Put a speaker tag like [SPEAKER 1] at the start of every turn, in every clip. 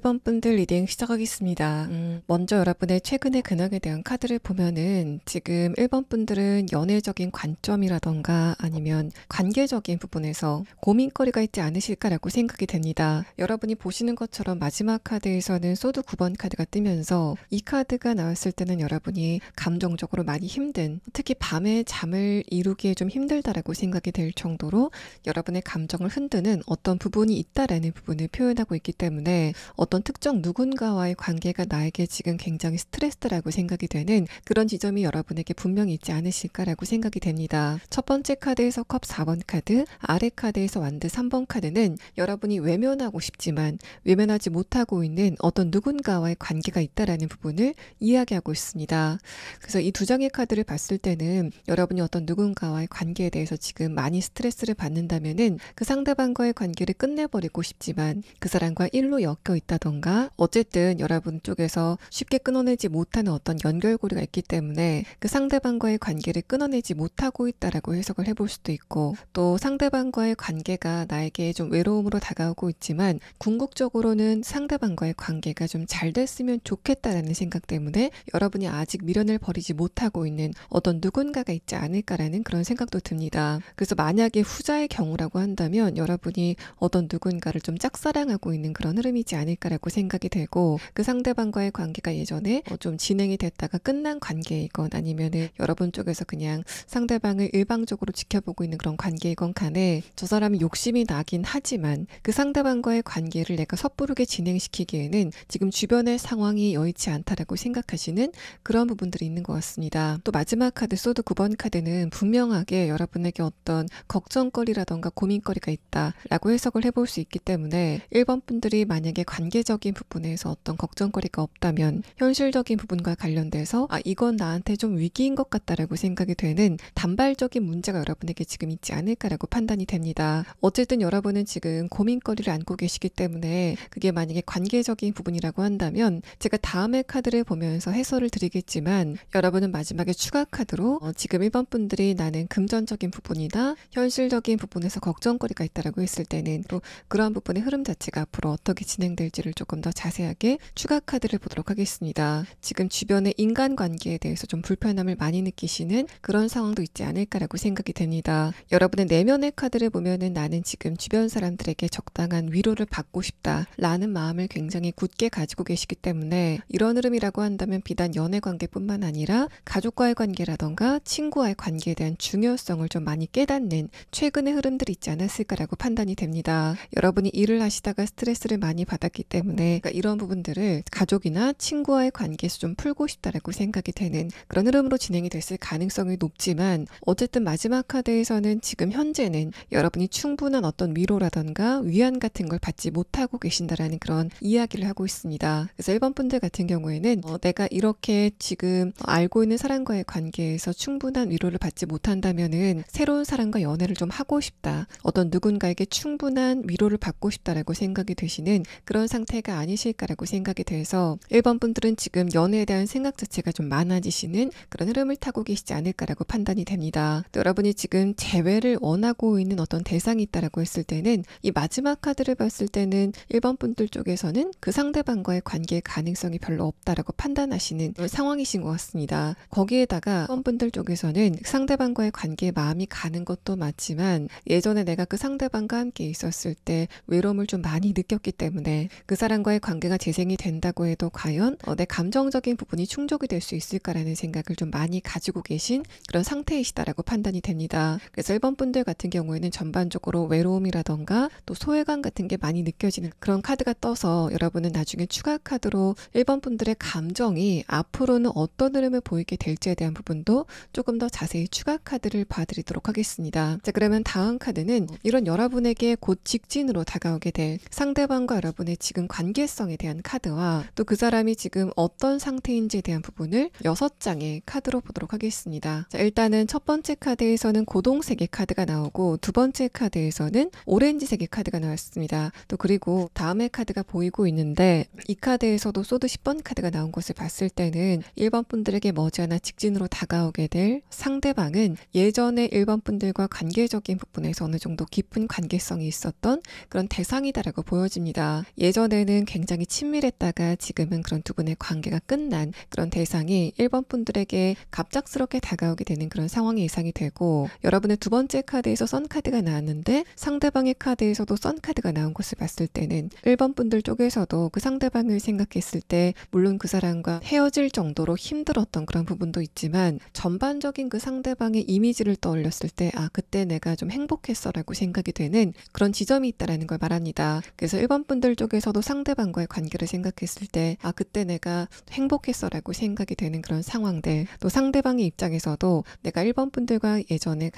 [SPEAKER 1] 1번 분들 리딩 시작하겠습니다. 먼저 여러분의 최근의 근황에 대한 카드를 보면은 지금 1번 분들은 연애적인 관점이라던가 아니면 관계적인 부분에서 고민거리가 있지 않으실까라고 생각이 됩니다. 여러분이 보시는 것처럼 마지막 카드에서는 소드 9번 카드가 뜨면서 이 카드가 나왔을 때는 여러분이 감정적으로 많이 힘든, 특히 밤에 잠을 이루기에 좀 힘들다라고 생각이 될 정도로 여러분의 감정을 흔드는 어떤 부분이 있다라는 부분을 표현하고 있기 때문에 어떤 특정 누군가와의 관계가 나에게 지금 굉장히 스트레스라고 생각이 되는 그런 지점이 여러분에게 분명히 있지 않으실까라고 생각이 됩니다. 첫 번째 카드에서 컵 4번 카드, 아래 카드에서 완드 3번 카드는 여러분이 외면하고 싶지만 외면하지 못하고 있는 어떤 누군가와의 관계가 있다라는 부분을 이야기하고 있습니다. 그래서 이 두 장의 카드를 봤을 때는 여러분이 어떤 누군가와의 관계에 대해서 지금 많이 스트레스를 받는다면은 그 상대방과의 관계를 끝내버리고 싶지만 그 사람과 일로 엮여 있다던가 어쨌든 여러분 쪽에서 쉽게 끊어내지 못하는 어떤 연결고리가 있기 때문에 그 상대방과의 관계를 끊어내지 못하고 있다라고 해석을 해볼 수도 있고, 또 상대방과의 관계가 나에게 좀 외로움으로 다가오고 있지만 궁극적으로는 상대방과의 관계가 좀 잘 됐으면 좋겠다라는 생각 때문에 여러분이 아직 미련을 버리지 못하고 있는 어떤 누군가가 있지 않을까라는 그런 생각도 듭니다. 그래서 만약에 후자의 경우라고 한다면 여러분이 어떤 누군가를 좀 짝사랑하고 있는 그런 흐름이지 않을까라고 생각이 되고, 그 상대방과의 관계가 예전에 좀 진행이 됐다가 끝난 관계이건 아니면은 여러분 쪽에서 그냥 상대방을 일방적으로 지켜보고 있는 그런 관계이건 간에 저 사람이 욕심이 나긴 하지만 그 상대방과의 관계를 내가 섣부르게 진행시키기에는 지금 주변의 상황이 여의치 않다라고 생각하시는 그런 부분들이 있는 것 같습니다. 또 마지막 카드 소드 9번 카드는 분명하게 여러분에게 어떤 걱정거리라던가 고민거리가 있다라고 해석을 해볼 수 있기 때문에 1번 분들이 만약에 관계적인 부분에서 어떤 걱정거리가 없다면 현실적인 부분과 관련돼서 이건 나한테 좀 위기인 것 같다라고 생각이 되는 단발적인 문제가 여러분에게 지금 있지 않을까라고 판단이 됩니다. 어쨌든 여러분은 지금 고민거리를 안고 계시기 때문에 그게 만약에 관계적인 부분이라고 한다면 제가 다음에 카드를 보면서 해설을 드리겠지만 여러분은 마지막에 추가 카드로 지금 1번 분들이 나는 금전적인 부분이나 현실적인 부분에서 걱정거리가 있다라고 했을 때는 또 그러한 부분의 흐름 자체가 앞으로 어떻게 진행될지를 조금 더 자세하게 추가 카드를 보도록 하겠습니다. 지금 주변의 인간관계에 대해서 좀 불편함을 많이 느끼시는 그런 상황도 있지 않을까라고 생각이 됩니다. 여러분의 내면의 카드를 보면은 나는 지금 주변 사람들에게 적당한 위로를 받고 싶다라는 마음을 굉장히 굳게 가지고 계시기 때문에 이런 흐름이라고 한다면 비단 연애 관계뿐만 아니라 가족과의 관계라던가 친구와의 관계에 대한 중요성을 좀 많이 깨닫는 최근의 흐름들이 있지 않았을까라고 판단이 됩니다. 여러분이 일을 하시다가 스트레스를 많이 받았기 때문에 그러니까 이런 부분들을 가족이나 친구와의 관계에서 좀 풀고 싶다라고 생각이 되는 그런 흐름으로 진행이 됐을 가능성이 높지만 어쨌든 마지막 카드에서는 지금 현재는 여러분이 충분한 어떤 위로라던가 위안 같은 걸 받지 못하고 계신다라는 그런 이야기를 하고 있습니다. 그래서 1번 분들 같은 경우에는 내가 이렇게 지금 알고 있는 사람과의 관계에서 충분한 위로를 받지 못한다면은 새로운 사람과 연애를 좀 하고 싶다. 어떤 누군가에게 충분한 위로를 받고 싶다라고 생각이 되시는 그런 상태가 아니실까라고 생각이 돼서 1번 분들은 지금 연애에 대한 생각 자체가 좀 많아지시는 그런 흐름을 타고 계시지 않을까라고 판단이 됩니다. 또 여러분이 지금 재회를 원하고 있는 어떤 대상이 있다라고 했을 때는 이 마지막 카드를 봤을 때는 1번 분들 쪽에서는 그 상대방과의 관계의 가능성이 별로 없다라고 판단하시는 상황이신 것 같습니다. 거기에다가 1번 분들 쪽에서는 상대방과의 관계에 마음이 가는 것도 맞지만 예전에 내가 그 상대방과 함께 있었을 때 외로움을 좀 많이 느꼈기 때문에 그 사람과의 관계가 재생이 된다고 해도 과연 내 감정적인 부분이 충족이 될 수 있을까라는 생각을 좀 많이 가지고 계신 그런 상태이시다라고 판단이 됩니다. 그래서 1번 분들 같은 경우에는 전반적으로 외로움이라던가 또 소외감 같은 게 많이 느껴지는 그런 카드가 떠서 여러분은 나중에 추가 카드로 1번 분들의 감정이 앞으로는 어떤 흐름을 보이게 될지에 대한 부분도 조금 더 자세히 추가 카드를 봐드리도록 하겠습니다. 자, 그러면 다음 카드는 이런 여러분에게 곧 직진으로 다가오게 될 상대방과 여러분의 지금 관계성에 대한 카드와 또 그 사람이 지금 어떤 상태인지에 대한 부분을 6장의 카드로 보도록 하겠습니다. 자, 일단은 첫 번째 카드에서는 고동색의 카드가 나오고 두 번째 카드에서는 오렌지색의 카드가 나왔습니다. 또 그리고 다음의 카드가 보이고 있는데 이 카드에서도 소드 10번 카드가 나온 것을 봤을 때는 1번 분들에게 머지않아 직진으로 다가오게 될 상대방은 예전에 1번 분들과 관계적인 부분에서 어느 정도 깊은 관계성이 있었던 그런 대상이다라고 보여집니다. 예전에 예전에는 굉장히 친밀했다가 지금은 그런 두 분의 관계가 끝난 그런 대상이 1번 분들에게 갑작스럽게 다가오게 되는 그런 상황이 예상이 되고, 여러분의 두 번째 카드에서 썬카드가 나왔는데 상대방의 카드에서도 썬카드가 나온 것을 봤을 때는 1번 분들 쪽에서도 그 상대방을 생각했을 때 물론 그 사람과 헤어질 정도로 힘들었던 그런 부분도 있지만 전반적인 그 상대방의 이미지를 떠올렸을 때 그때 내가 좀 행복했어 라고 생각이 되는 그런 지점이 있다라는 걸 말합니다. 그래서 1번 분들 쪽에서도 상대방과의 관계를 생각했을 때 그때 내가 행복했어 라고 생각이 되는 그런 상황들, 또 상대방의 입장에서도 내가 1번 분들과 예전에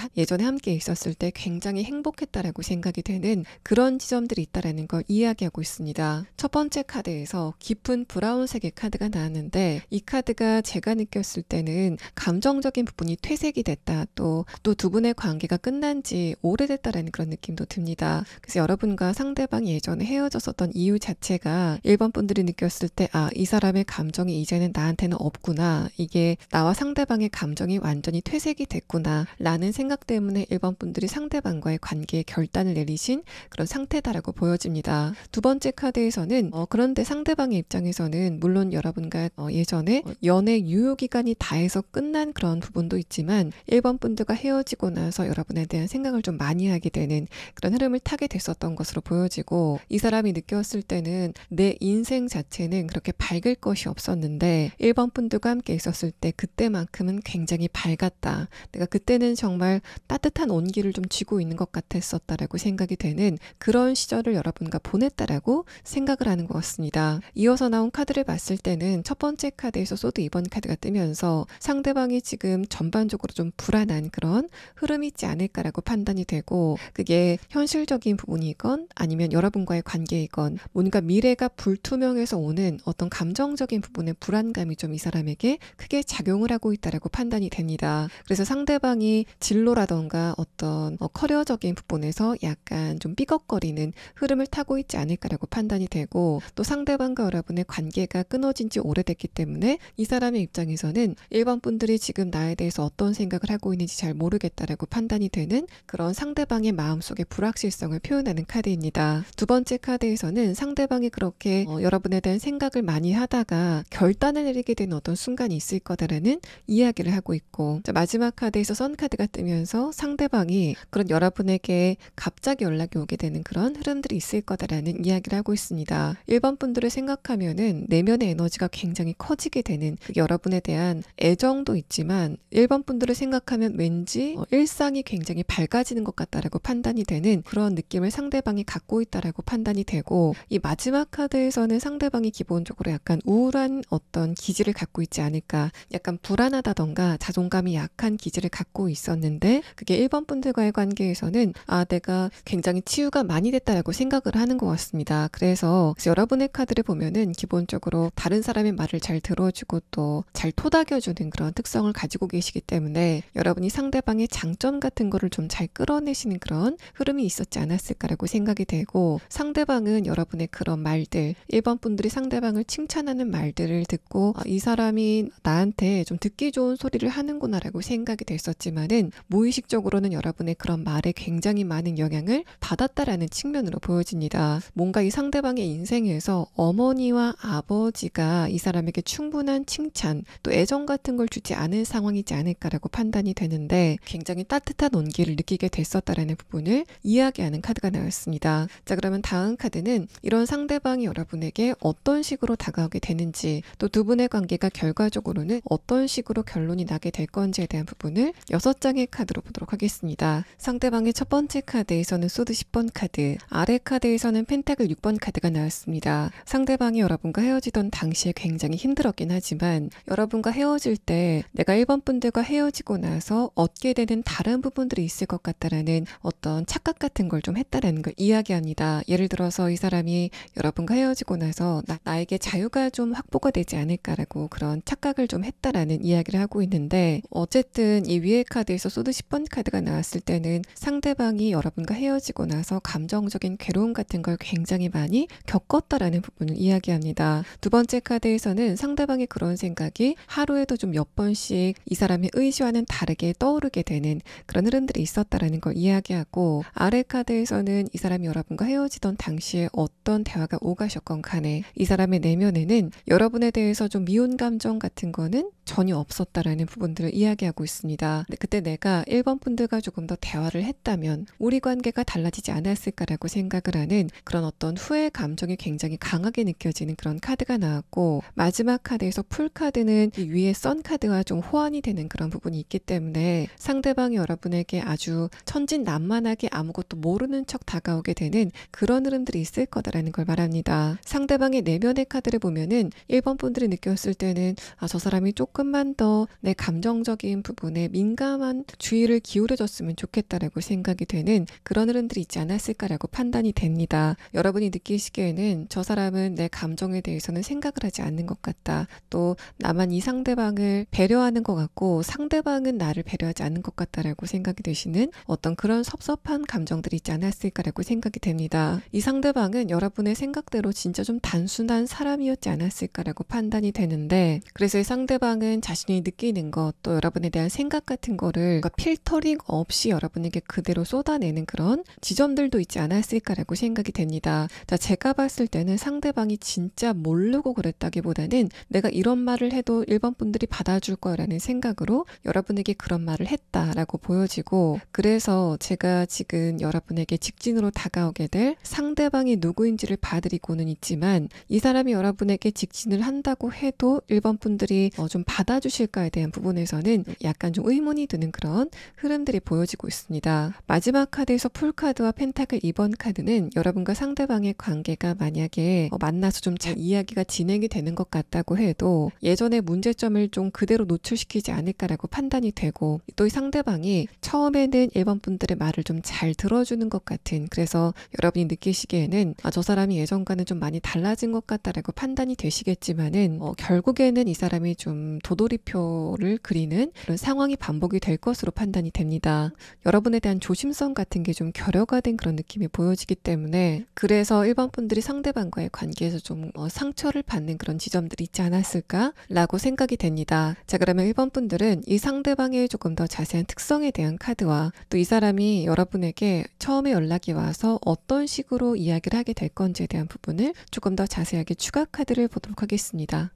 [SPEAKER 1] 함께 있었을 때 굉장히 행복했다라고 생각이 되는 그런 지점들이 있다라는 걸 이야기하고 있습니다. 첫 번째 카드에서 깊은 브라운색의 카드가 나왔는데 이 카드가 제가 느꼈을 때는 감정적인 부분이 퇴색이 됐다, 또 두 분의 관계가 끝난 지 오래됐다라는 그런 느낌도 듭니다. 그래서 여러분과 상대방이 예전에 헤어졌었던 이유 자체가 1번 분들이 느꼈을 때 이 사람의 감정이 이제는 나한테는 없구나, 이게 나와 상대방의 감정이 완전히 퇴색이 됐구나 라는 생각 때문에 1번 분들이 상대방과의 관계에 결단을 내리신 그런 상태다라고 보여집니다. 두 번째 카드에서는 그런데 상대방의 입장에서는 물론 여러분과 예전에 연애 유효기간이 다해서 끝난 그런 부분도 있지만 1번 분들과 헤어지고 나서 여러분에 대한 생각을 좀 많이 하게 되는 그런 흐름을 타게 됐었던 것으로 보여지고, 이 사람이 느꼈을 때는 내 인생 자체는 그렇게 밝을 것이 없었는데 1번 분들과 함께 있었을 때 그때만큼은 굉장히 밝았다, 내가 그때는 정말 따뜻한 온기를 좀 쥐고 있는 것 같았었다라고 생각이 되는 그런 시절을 여러분과 보냈다라고 생각을 하는 것 같습니다. 이어서 나온 카드를 봤을 때는 첫 번째 카드에서 소드 2번 카드가 뜨면서 상대방이 지금 전반적으로 좀 불안한 그런 흐름이 있지 않을까라고 판단이 되고, 그게 현실적인 부분이건 아니면 여러분과의 관계이건 뭔가 미래가 불투명해서 오는 어떤 감정적인 부분의 불안감이 좀 이 사람에게 크게 작용을 하고 있다라고 판단이 됩니다. 그래서 상대방이 진로라던가 어떤 커리어적인 부분에서 약간 좀 삐걱거리는 흐름을 타고 있지 않을까라고 판단이 되고, 또 상대방과 여러분의 관계가 끊어진 지 오래됐기 때문에 이 사람의 입장에서는 1번 분들이 지금 나에 대해서 어떤 생각을 하고 있는지 잘 모르겠다라고 판단이 되는 그런 상대방의 마음속의 불확실성을 표현하는 카드입니다. 두 번째 카드에서는 상대방이 그렇게 여러분에 대한 생각을 많이 하다가 결단을 내리게 되는 어떤 순간이 있을 거다라는 이야기를 하고 있고, 마지막 카드에서 선카드가 뜨면서 상대방이 그런 여러분에게 갑자기 연락이 오게 되는 그런 흐름들이 있을 거다라는 이야기를 하고 있습니다. 1번 분들을 생각하면은 내면의 에너지가 굉장히 커지게 되는, 여러분에 대한 애정도 있지만 1번 분들을 생각하면 왠지 일상이 굉장히 밝아지는 것 같다라고 판단이 되는 그런 느낌을 상대방이 갖고 있다라고 판단이 되고, 이 마지막 카드에서는 상대방이 기본적으로 약간 우울한 어떤 기질을 갖고 있지 않을까, 약간 불안하다던가 자존감이 약한 기질을 갖고 있었는데 그게 1번 분들과의 관계에서는 내가 굉장히 치유가 많이 됐다라고 생각을 하는 것 같습니다. 그래서 여러분의 카드를 보면은 기본적으로 다른 사람의 말을 잘 들어주고 또 잘 토닥여주는 그런 특성을 가지고 계시기 때문에 여러분이 상대방의 장점 같은 거를 좀 잘 끌어내시는 그런 흐름이 있었지 않았을까라고 생각이 되고, 상대방은 여러분의 그런 말들, 1번 분들이 상대방을 칭찬하는 말들을 듣고 이 사람이 나한테 좀 듣기 좋은 소리를 하는구나라고 생각이 됐었지만은 무의식적으로는 여러분의 그런 말에 굉장히 많은 영향을 받았다라는 측면으로 보여집니다. 뭔가 이 상대방의 인생에서 어머니와 아버지가 이 사람에게 충분한 칭찬 또 애정 같은 걸 주지 않은 상황이지 않을까라고 판단이 되는데 굉장히 따뜻한 온기를 느끼게 됐었다라는 부분을 이야기하는 카드가 나왔습니다. 자, 그러면 다음 카드는 이런 상대방이 여러분에게 어떤 식으로 다가오게 되는지, 또 두 분의 관계가 결과적으로는 어떤 식으로 결론이 나게 될 건지에 대한 부분을 6장의 카드로 보도록 하겠습니다. 상대방의 첫 번째 카드에서는 소드 10번 카드, 아래 카드에서는 펜타클 6번 카드가 나왔습니다. 상대방이 여러분과 헤어지던 당시에 굉장히 힘들었긴 하지만 여러분과 헤어질 때 내가 1번 분들과 헤어지고 나서 얻게 되는 다른 부분들이 있을 것 같다라는 어떤 착각 같은 걸 좀 했다라는 걸 이야기합니다. 예를 들어서 이 사람이 여러분과 헤어지고 나서 나에게 자유가 좀 확보가 되지 않을까라고 그런 착각을 좀 했다라는 이야기를 하고 있는데, 어쨌든 이 위에 카드에서 소드 10번 카드가 나왔을 때는 상대방이 여러분과 헤어지고 나서 감정적인 괴로움 같은 걸 굉장히 많이 겪었다라는 부분을 이야기합니다. 두 번째 카드에서는 상대방의 그런 생각이 하루에도 좀 몇 번씩 이 사람의 의지와는 다르게 떠오르게 되는 그런 흐름들이 있었다라는 걸 이야기하고, 아래 카드에서는 이 사람이 여러분과 헤어지던 당시에 어떤 어떤 대화가 오가셨건 간에 이 사람의 내면에는 여러분에 대해서 좀 미운 감정 같은 거는 전혀 없었다라는 부분들을 이야기하고 있습니다. 근데 그때 내가 1번 분들과 조금 더 대화를 했다면 우리 관계가 달라지지 않았을까라고 생각을 하는 그런 어떤 후회 감정이 굉장히 강하게 느껴지는 그런 카드가 나왔고, 마지막 카드에서 풀 카드는 이 위에 선 카드와 좀 호환이 되는 그런 부분이 있기 때문에 상대방이 여러분에게 아주 천진난만하게 아무것도 모르는 척 다가오게 되는 그런 흐름들이 있을 거다라는 걸 말합니다. 상대방의 내면의 카드를 보면은 1번 분들이 느꼈을 때는 저 사람이 조금만 더 내 감정적인 부분에 민감한 주의를 기울여줬으면 좋겠다라고 생각이 되는 그런 흐름들이 있지 않았을까라고 판단이 됩니다. 여러분이 느끼시기에는 저 사람은 내 감정에 대해서는 생각을 하지 않는 것 같다. 또 나만 이 상대방을 배려하는 것 같고 상대방은 나를 배려하지 않는 것 같다라고 생각이 되시는 어떤 그런 섭섭한 감정들이 있지 않았을까라고 생각이 됩니다. 이 상대방은 여러분의 생각대로 진짜 좀 단순한 사람이었지 않았을까라고 판단이 되는데, 그래서 이 상대방은 자신이 느끼는 것, 또 여러분에 대한 생각 같은 거를 필터링 없이 여러분에게 그대로 쏟아내는 그런 지점들도 있지 않았을까라고 생각이 됩니다. 자, 제가 봤을 때는 상대방이 진짜 모르고 그랬다기보다는 내가 이런 말을 해도 1번 분들이 받아줄 거라는 생각으로 여러분에게 그런 말을 했다라고 보여지고, 그래서 제가 지금 여러분에게 직진으로 다가오게 될 상대방이 누구인지를 봐드리고는 있지만, 이 사람이 여러분에게 직진을 한다고 해도 1번 분들이 좀 받아주실까에 대한 부분에서는 약간 좀 의문이 드는 그런 흐름들이 보여지고 있습니다. 마지막 카드에서 풀카드와 펜타클 2번 카드는 여러분과 상대방의 관계가 만약에 만나서 좀 잘 이야기가 진행이 되는 것 같다고 해도 예전의 문제점을 좀 그대로 노출시키지 않을까라고 판단이 되고, 또 이 상대방이 처음에는 1번 분들의 말을 좀 잘 들어주는 것 같은, 그래서 여러분이 느끼시기에는 저 사람이 예전과는 좀 많이 달라진 것 같다라고 판단이 되시겠지만은 결국에는 이 사람이 좀 도돌이표를 그리는 그런 상황이 반복이 될 것으로 판단이 됩니다. 여러분에 대한 조심성 같은 게 좀 결여가 된 그런 느낌이 보여지기 때문에, 그래서 1번 분들이 상대방과의 관계에서 좀 상처를 받는 그런 지점들이 있지 않았을까라고 생각이 됩니다. 자, 그러면 1번 분들은 이 상대방의 조금 더 자세한 특성에 대한 카드와 또 이 사람이 여러분에게 처음에 연락이 와서 어떤 식으로 이야기를 하게 될 건지에 대한 부분을 조금 더 자세하게 추가 카드를 보도록 하겠습니다.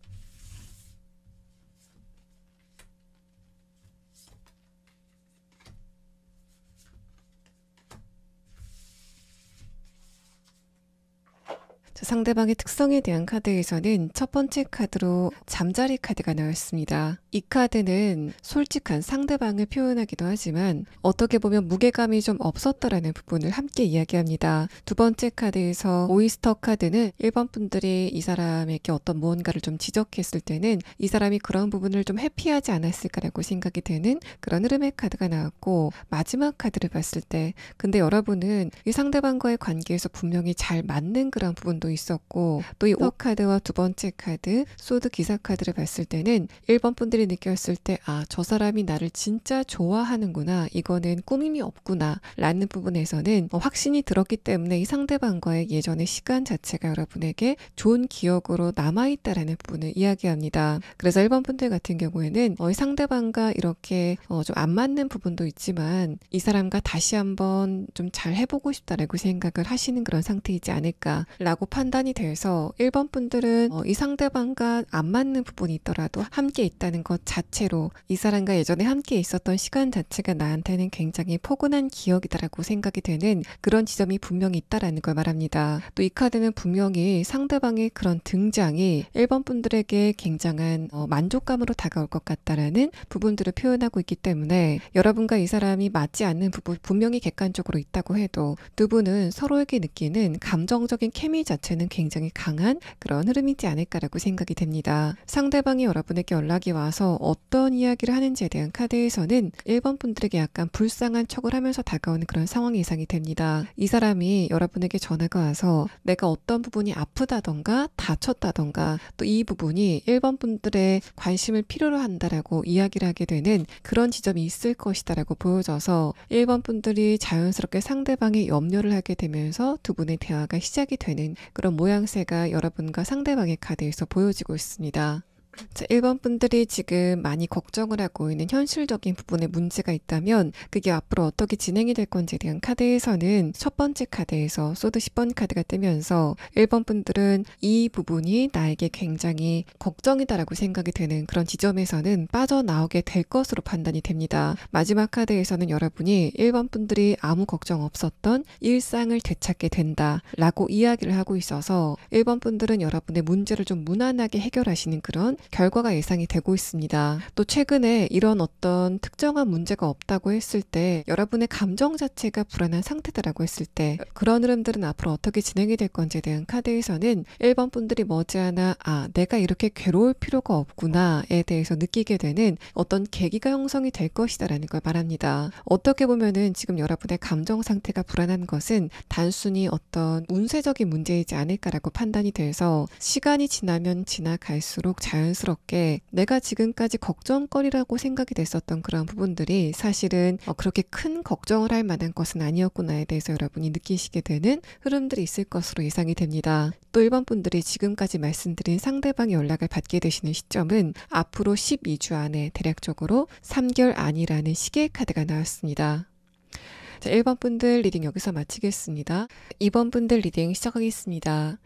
[SPEAKER 1] 상대방의 특성에 대한 카드에서는 첫 번째 카드로 잠자리 카드가 나왔습니다. 이 카드는 솔직한 상대방을 표현하기도 하지만 어떻게 보면 무게감이 좀 없었다라는 부분을 함께 이야기합니다. 두 번째 카드에서 오이스터 카드는 1번 분들이 이 사람에게 어떤 무언가를 좀 지적했을 때는 이 사람이 그런 부분을 좀 회피하지 않았을까라고 생각이 되는 그런 흐름의 카드가 나왔고, 마지막 카드를 봤을 때 근데 여러분은 이 상대방과의 관계에서 분명히 잘 맞는 그런 부분도 있었고, 또 이 오 카드와 두 번째 카드 소드 기사 카드를 봤을 때는 1번 분들이 느꼈을 때 저 사람이 나를 진짜 좋아하는구나, 이거는 꾸밈이 없구나 라는 부분에서는 확신이 들었기 때문에 이 상대방과의 예전의 시간 자체가 여러분에게 좋은 기억으로 남아있다라는 부분을 이야기합니다. 그래서 1번 분들 같은 경우에는 이 상대방과 이렇게 좀 안 맞는 부분도 있지만 이 사람과 다시 한번 좀 잘 해보고 싶다라고 생각을 하시는 그런 상태이지 않을까라고 판단이 돼서 1번 분들은 이 상대방과 안 맞는 부분이 있더라도 함께 있다는 것 자체로 이 사람과 예전에 함께 있었던 시간 자체가 나한테는 굉장히 포근한 기억이다라고 생각이 되는 그런 지점이 분명히 있다라는 걸 말합니다. 또 이 카드는 분명히 상대방의 그런 등장이 1번 분들에게 굉장한 만족감으로 다가올 것 같다라는 부분들을 표현하고 있기 때문에, 여러분과 이 사람이 맞지 않는 부분 분명히 객관적으로 있다고 해도 두 분은 서로에게 느끼는 감정적인 케미 자체는 굉장히 강한 그런 흐름이지 않을까라고 생각이 됩니다. 상대방이 여러분에게 연락이 와서 어떤 이야기를 하는지에 대한 카드에서는 1번 분들에게 약간 불쌍한 척을 하면서 다가오는 그런 상황이 예상이 됩니다. 이 사람이 여러분에게 전화가 와서 내가 어떤 부분이 아프다던가 다쳤다던가 또 이 부분이 1번 분들의 관심을 필요로 한다라고 이야기를 하게 되는 그런 지점이 있을 것이다라고 보여져서 1번 분들이 자연스럽게 상대방의 염려를 하게 되면서 두 분의 대화가 시작이 되는 그런 모양새가 여러분과 상대방의 카드에서 보여지고 있습니다. 자, 1번 분들이 지금 많이 걱정을 하고 있는 현실적인 부분에 문제가 있다면 그게 앞으로 어떻게 진행이 될 건지에 대한 카드에서는 첫 번째 카드에서 소드 10번 카드가 뜨면서 1번 분들은 이 부분이 나에게 굉장히 걱정이다라고 생각이 되는 그런 지점에서는 빠져나오게 될 것으로 판단이 됩니다. 마지막 카드에서는 여러분이 1번 분들이 아무 걱정 없었던 일상을 되찾게 된다라고 이야기를 하고 있어서 1번 분들은 여러분의 문제를 좀 무난하게 해결하시는 그런 결과가 예상이 되고 있습니다. 또 최근에 이런 어떤 특정한 문제가 없다고 했을 때 여러분의 감정 자체가 불안한 상태다라고 했을 때 그런 흐름들은 앞으로 어떻게 진행이 될 건지에 대한 카드에서는 1번 분들이 머지않아 내가 이렇게 괴로울 필요가 없구나에 대해서 느끼게 되는 어떤 계기가 형성이 될 것이다라는 걸 말합니다. 어떻게 보면은 지금 여러분의 감정 상태가 불안한 것은 단순히 어떤 운세적인 문제이지 않을까라고 판단이 돼서 시간이 지나면 지나갈수록 자연스럽게 내가 지금까지 걱정거리라고 생각이 됐었던 그런 부분들이 사실은 그렇게 큰 걱정을 할 만한 것은 아니었구나에 대해서 여러분이 느끼시게 되는 흐름들이 있을 것으로 예상이 됩니다. 또 1번 분들이 지금까지 말씀드린 상대방의 연락을 받게 되시는 시점은 앞으로 12주 안에 대략적으로 3개월 안이라는 시계의 카드가 나왔습니다. 자, 1번 분들 리딩 여기서 마치겠습니다. 2번 분들 리딩 시작하겠습니다.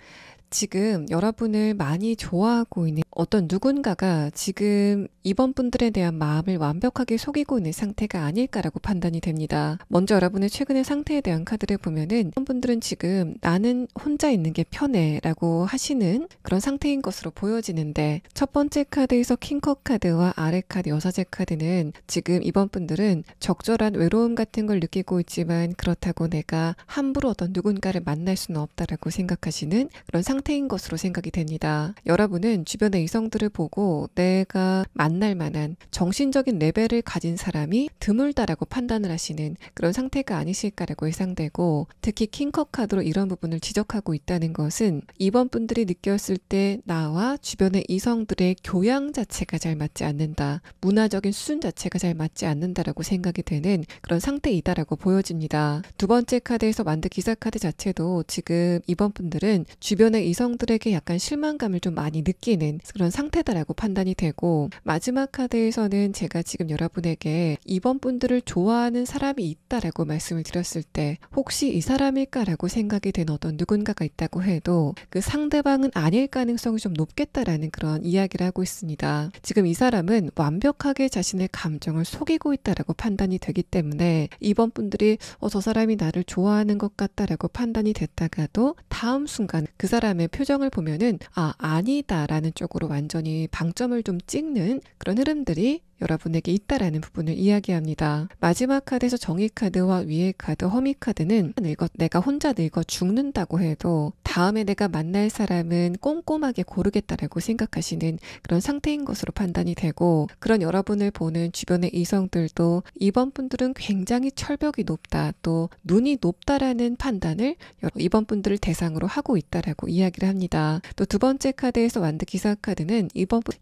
[SPEAKER 1] 지금 여러분을 많이 좋아하고 있는 어떤 누군가가 지금 2번 분들에 대한 마음을 완벽하게 속이고 있는 상태가 아닐까라고 판단이 됩니다. 먼저 여러분의 최근의 상태에 대한 카드를 보면은 2번 분들은 지금 나는 혼자 있는 게 편해 라고 하시는 그런 상태인 것으로 보여지는데 첫 번째 카드에서 킹컵 카드와 아래 카드 여사제 카드는 지금 2번 분들은 적절한 외로움 같은 걸 느끼고 있지만 그렇다고 내가 함부로 어떤 누군가를 만날 수는 없다라고 생각하시는 그런 상태인 것으로 생각이 됩니다. 여러분은 주변의 이성들을 보고 내가 만날 만한 정신적인 레벨을 가진 사람이 드물다라고 판단을 하시는 그런 상태가 아니실까라고 예상되고 특히 킹컵 카드로 이런 부분을 지적하고 있다는 것은 2번 분들이 느꼈을 때 나와 주변의 이성들의 교양 자체가 잘 맞지 않는다. 문화적인 수준 자체가 잘 맞지 않는다라고 생각이 되는 그런 상태이다라고 보여집니다. 두 번째 카드에서 만드 기사 카드 자체도 지금 2번 분들은 주변의 이성들에게 약간 실망감을 좀 많이 느끼는 그런 상태다라고 판단이 되고 마지막 카드에서는 제가 지금 여러분에게 2번 분들을 좋아하는 사람이 있다라고 말씀을 드렸을 때 혹시 이 사람일까라고 생각이 되는 어떤 누군가가 있다고 해도 그 상대방은 아닐 가능성이 좀 높겠다라는 그런 이야기를 하고 있습니다. 지금 이 사람은 완벽하게 자신의 감정을 속이고 있다라고 판단이 되기 때문에 2번 분들이 저 사람이 나를 좋아하는 것 같다라고 판단이 됐다가도 다음 순간 그 사람의 표정을 보면은 아니다라는 쪽으로 완전히 방점을 좀 찍는 그런 흐름들이 여러분에게 있다라는 부분을 이야기합니다. 마지막 카드에서 정의 카드와 위의 카드, 허미 카드는 내가 혼자 늙어 죽는다고 해도 다음에 내가 만날 사람은 꼼꼼하게 고르겠다라고 생각하시는 그런 상태인 것으로 판단이 되고 그런 여러분을 보는 주변의 이성들도 이번 분들은 굉장히 철벽이 높다, 또 눈이 높다라는 판단을 이번 분들을 대상으로 하고 있다라고 이야기를 합니다. 또 두 번째 카드에서 완드 기사 카드는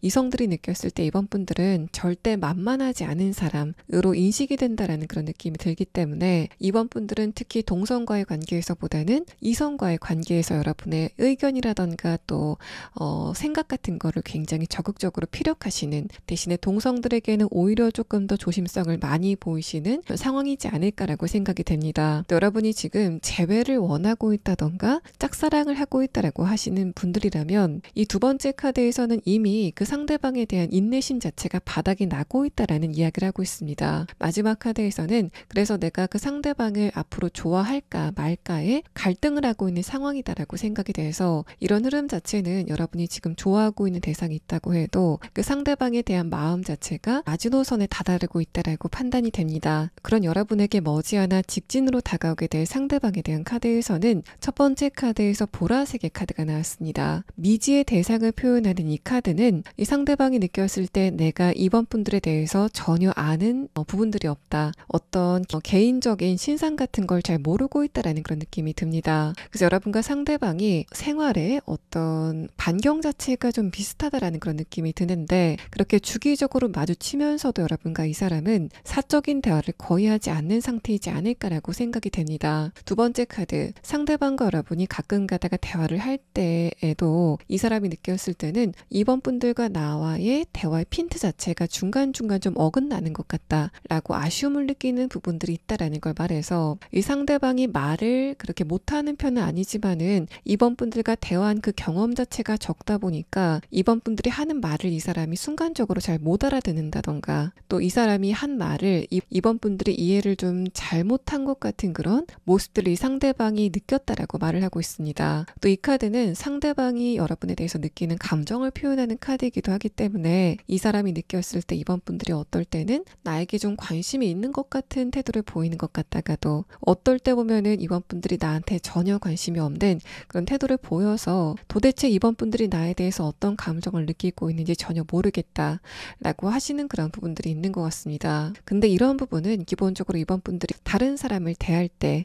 [SPEAKER 1] 이성들이 느꼈을 때 이번 분들은 절대 만만하지 않은 사람으로 인식이 된다라는 그런 느낌이 들기 때문에 이번 분들은 특히 동성과의 관계에서보다는 이성과의 관계에서 여러분의 의견이라던가 또 생각 같은 거를 굉장히 적극적으로 피력하시는 대신에 동성들에게는 오히려 조금 더 조심성을 많이 보이시는 상황이지 않을까라고 생각이 됩니다. 또 여러분이 지금 재회를 원하고 있다던가 짝사랑을 하고 있다라고 하시는 분들이라면 이 두 번째 카드에서는 이미 그 상대방에 대한 인내심 자체가 바닥이 나고 있다라는 이야기를 하고 있습니다. 마지막 카드에서는 그래서 내가 그 상대방을 앞으로 좋아할까 말까에 갈등을 하고 있는 상황이다라고 생각이 돼서 이런 흐름 자체는 여러분이 지금 좋아하고 있는 대상이 있다고 해도 그 상대방에 대한 마음 자체가 마지노선에 다다르고 있다라고 판단이 됩니다. 그런 여러분에게 머지않아 직진으로 다가오게 될 상대방에 대한 카드에서는 첫 번째 카드에서 보라색의 카드가 나왔습니다. 미지의 대상을 표현하는 이 카드는 이 상대방이 느꼈을 때 내가 이번 분들 부분들에 대해서 전혀 아는 부분들이 없다. 어떤 개인적인 신상 같은 걸 잘 모르고 있다라는 그런 느낌이 듭니다. 그래서 여러분과 상대방이 생활에 어떤 반경 자체가 좀 비슷하다라는 그런 느낌이 드는데 그렇게 주기적으로 마주치면서도 여러분과 이 사람은 사적인 대화를 거의 하지 않는 상태이지 않을까라고 생각이 됩니다. 두 번째 카드, 상대방과 여러분이 가끔 가다가 대화를 할 때에도 이 사람이 느꼈을 때는 이번 분들과 나와의 대화의 핀트 자체가 중간중간 좀 어긋나는 것 같다라고 아쉬움을 느끼는 부분들이 있다라는 걸 말해서 이 상대방이 말을 그렇게 못하는 편은 아니지만은 이번 분들과 대화한 그 경험 자체가 적다 보니까 이번 분들이 하는 말을 이 사람이 순간적으로 잘 못 알아듣는다던가 또 이 사람이 한 말을 이번 분들이 이해를 좀 잘못한 것 같은 그런 모습들을 이 상대방이 느꼈다라고 말을 하고 있습니다. 또 이 카드는 상대방이 여러분에 대해서 느끼는 감정을 표현하는 카드이기도 하기 때문에 이 사람이 느꼈을 때 이번 분들이 어떨 때는 나에게 좀 관심이 있는 것 같은 태도를 보이는 것 같다가도 어떨 때 보면은 이번 분들이 나한테 전혀 관심이 없는 그런 태도를 보여서 도대체 이번 분들이 나에 대해서 어떤 감정을 느끼고 있는지 전혀 모르겠다라고 하시는 그런 부분들이 있는 것 같습니다. 근데 이런 부분은 기본적으로 이번 분들이 다른 사람을 대할 때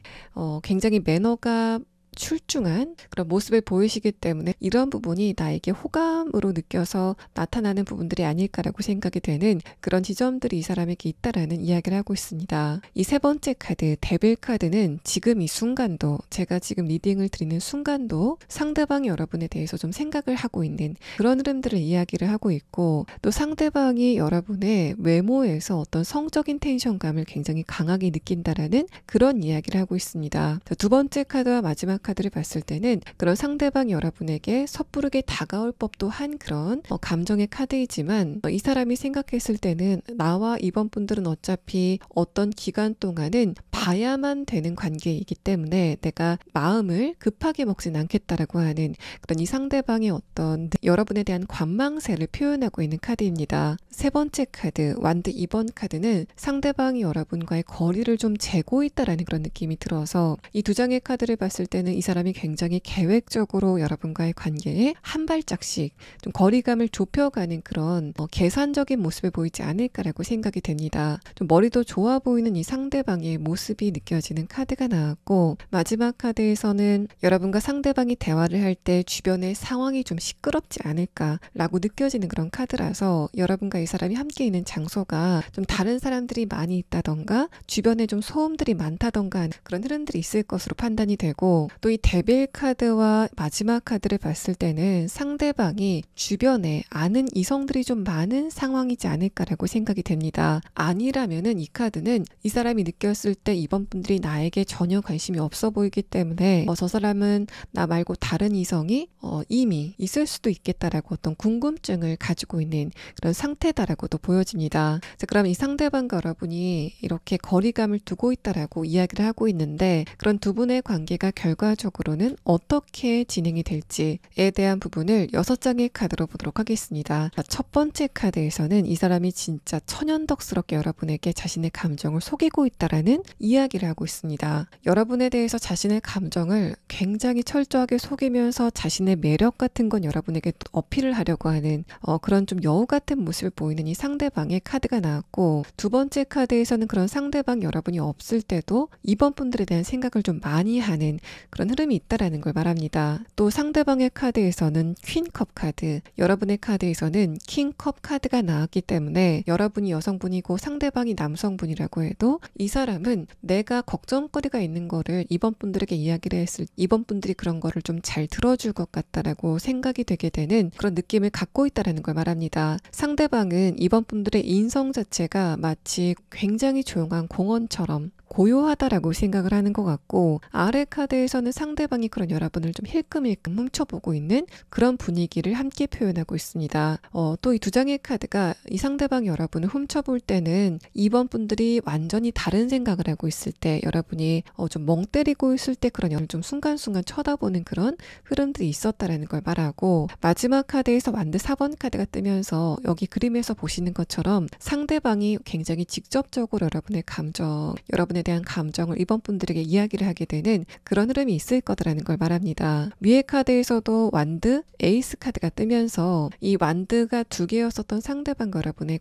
[SPEAKER 1] 굉장히 매너가 출중한 그런 모습을 보이시기 때문에 이런 부분이 나에게 호감으로 느껴서 나타나는 부분들이 아닐까라고 생각이 되는 그런 지점들이 이 사람에게 있다라는 이야기를 하고 있습니다. 이 세 번째 카드, 데빌 카드는 지금 이 순간도 제가 지금 리딩을 드리는 순간도 상대방이 여러분에 대해서 좀 생각을 하고 있는 그런 흐름들을 이야기를 하고 있고 또 상대방이 여러분의 외모에서 어떤 성적인 텐션감을 굉장히 강하게 느낀다라는 그런 이야기를 하고 있습니다. 두 번째 카드와 마지막 카드를 봤을 때는 그런 상대방이 여러분에게 섣부르게 다가올 법도 한 그런 감정의 카드이지만 이 사람이 생각했을 때는 나와 이번 분들은 어차피 어떤 기간 동안은 봐야만 되는 관계이기 때문에 내가 마음을 급하게 먹진 않겠다라고 하는 그런 이 상대방의 어떤 여러분에 대한 관망세를 표현하고 있는 카드입니다. 세 번째 카드, 완드 2번 카드는 상대방이 여러분과의 거리를 좀 재고 있다라는 그런 느낌이 들어서 이 두 장의 카드를 봤을 때는 이 사람이 굉장히 계획적으로 여러분과의 관계에 한 발짝씩 좀 거리감을 좁혀가는 그런 계산적인 모습을 보이지 않을까라고 생각이 됩니다. 좀 머리도 좋아 보이는 이 상대방의 모습이 느껴지는 카드가 나왔고 마지막 카드에서는 여러분과 상대방이 대화를 할 때 주변의 상황이 좀 시끄럽지 않을까라고 느껴지는 그런 카드라서 여러분과 이 사람이 함께 있는 장소가 좀 다른 사람들이 많이 있다던가 주변에 좀 소음들이 많다던가 하는 그런 흐름들이 있을 것으로 판단이 되고 또 이 데빌 카드와 마지막 카드를 봤을 때는 상대방이 주변에 아는 이성들이 좀 많은 상황이지 않을까라고 생각이 됩니다. 아니라면은 이 카드는 이 사람이 느꼈을 때 이번 분들이 나에게 전혀 관심이 없어 보이기 때문에 저 사람은 나 말고 다른 이성이 이미 있을 수도 있겠다라고 어떤 궁금증을 가지고 있는 그런 상태다라고도 보여집니다. 그럼 이 상대방과 여러분이 이렇게 거리감을 두고 있다라고 이야기를 하고 있는데 그런 두 분의 관계가 결과적으로는 어떻게 진행이 될지에 대한 부분을 6장의 카드로 보도록 하겠습니다. 첫 번째 카드에서는 이 사람이 진짜 천연덕스럽게 여러분에게 자신의 감정을 속이고 있다라는 이야기를 하고 있습니다. 여러분에 대해서 자신의 감정을 굉장히 철저하게 속이면서 자신의 매력 같은 건 여러분에게 어필을 하려고 하는 그런 좀 여우 같은 모습을 보이는 이 상대방의 카드가 나왔고 두 번째 카드에서는 그런 상대방 여러분이 없을 때도 이번 분들에 대한 생각을 좀 많이 하는 그런 흐름이 있다라는 걸 말합니다. 또 상대방의 카드에서는 퀸컵 카드, 여러분의 카드에서는 킹컵 카드가 나왔기 때문에 여러분이 여성분이고 상대방이 남성분이라고 해도 이 사람은 내가 걱정거리가 있는 거를 이번 분들에게 이야기를 했을 때 이번 분들이 그런 거를 좀 잘 들어줄 것 같다라고 생각이 되게 되는 그런 느낌을 갖고 있다라는 걸 말합니다. 상대방은 이번 분들의 인성 자체가 마치 굉장히 조용한 공원처럼 고요하다라고 생각을 하는 것 같고 아래 카드에서는 상대방이 그런 여러분을 좀 힐끔힐끔 훔쳐보고 있는 그런 분위기를 함께 표현하고 있습니다. 또 이 두 장의 카드가 이 상대방 여러분을 훔쳐볼 때는 이번 분들이 완전히 다른 생각을 하고 있을 때 여러분이 좀 멍 때리고 있을 때 그런 연을 좀 순간순간 쳐다보는 그런 흐름들이 있었다라는 걸 말하고 마지막 카드에서 완드 4번 카드가 뜨면서 여기 그림에서 보시는 것처럼 상대방이 굉장히 직접적으로 여러분의 감정, 여러분에 대한 감정을 이번 분들에게 이야기를 하게 되는 그런 흐름이 있을 거다라는 걸 말합니다. 위의 카드에서도 완드, 에이스 카드가 뜨면서 이 완드가 두 개였었던 상대방과 여러분의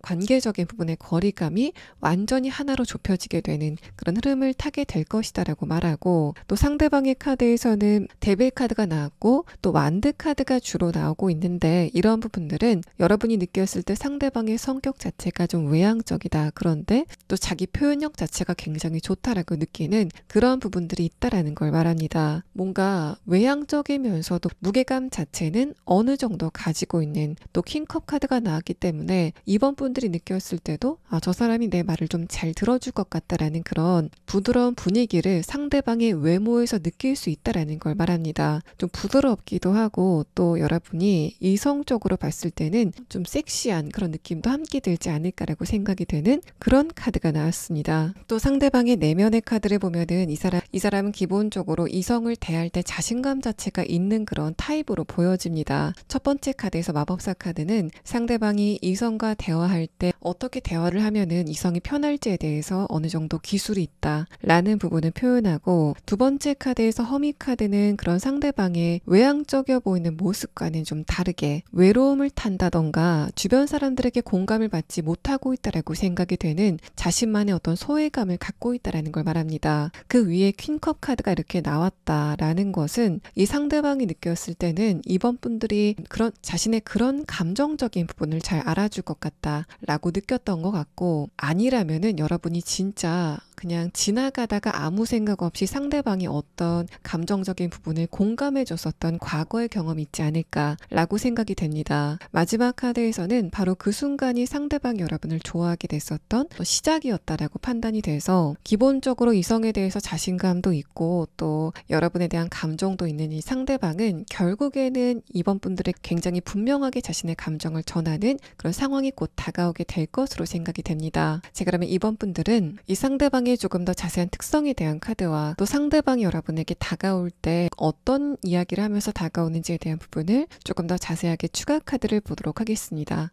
[SPEAKER 1] 관계적인 부분의 거리감이 완전히 하나로 좁혀지게 되는 그런 흐름을 타게 될 것이다 라고 말하고, 또 상대방의 카드에서는 데빌 카드가 나왔고 또 완드 카드가 주로 나오고 있는데, 이런 부분들은 여러분이 느꼈을 때 상대방의 성격 자체가 좀 외향적이다, 그런데 또 자기 표현력 자체가 굉장히 좋다라고 느끼는 그런 부분들이 있다라는 걸 말합니다. 뭔가 외향적이면서도 무게감 자체는 어느 정도 가지고 있는, 또 킹컵 카드가 나왔기 때문에 이번 분들이 느꼈을 때도 저 사람이 내 말을 좀 잘 들어줄 것 같다라는 그런 부드러운 분위기를 상대방의 외모에서 느낄 수 있다라는 걸 말합니다. 좀 부드럽기도 하고 또 여러분이 이성적으로 봤을 때는 좀 섹시한 그런 느낌도 함께 들지 않을까라고 생각이 되는 그런 카드가 나왔습니다. 또 상대방의 내면의 카드를 보면은 이 사람은 기본적으로 이성을 대할 때 자신감 자체가 있는 그런 타입으로 보여집니다. 첫 번째 카드에서 마법사 카드는 상대방이 이성과 대화할 때 어떻게 대화를 하면은 이성이 편할지에 대해서 어느 정도 기술이 있다라는 부분을 표현하고, 두 번째 카드에서 허미 카드는 그런 상대방의 외향적이어 보이는 모습과는 좀 다르게 외로움을 탄다던가 주변 사람들에게 공감을 받지 못하고 있다라고 생각이 되는 자신만의 어떤 소외감을 갖고 있다라는 걸 말합니다. 그 위에 퀸컵 카드가 이렇게 나왔다라는 것은 이 상대방이 느꼈을 때는 이번 분들이 그런 자신의 그런 감정적인 부분을 잘 알아줄 것 같다라고 느꼈던 것 같고, 아니라면은 여러분이 진짜 그냥 지나가다가 아무 생각 없이 상대방이 어떤 감정적인 부분을 공감해 줬었던 과거의 경험이 있지 않을까라고 생각이 됩니다. 마지막 카드에서는 바로 그 순간이 상대방이 여러분을 좋아하게 됐었던 시작이었다라고 판단이 돼서, 기본적으로 이성에 대해서 자신감도 있고 또 여러분에 대한 감정도 있는 이 상대방은 결국에는 이번 분들의 굉장히 분명하게 자신의 감정을 전하는 그런 상황이 곧 다가오게 될 것으로 생각이 됩니다. 자, 그러면 이번 분들은 이 상대방의 조금 더 자세한 특성에 대한 카드와 또 상대방이 여러분에게 다가올 때 어떤 이야기를 하면서 다가오는지에 대한 부분을 조금 더 자세하게 추가 카드를 보도록 하겠습니다.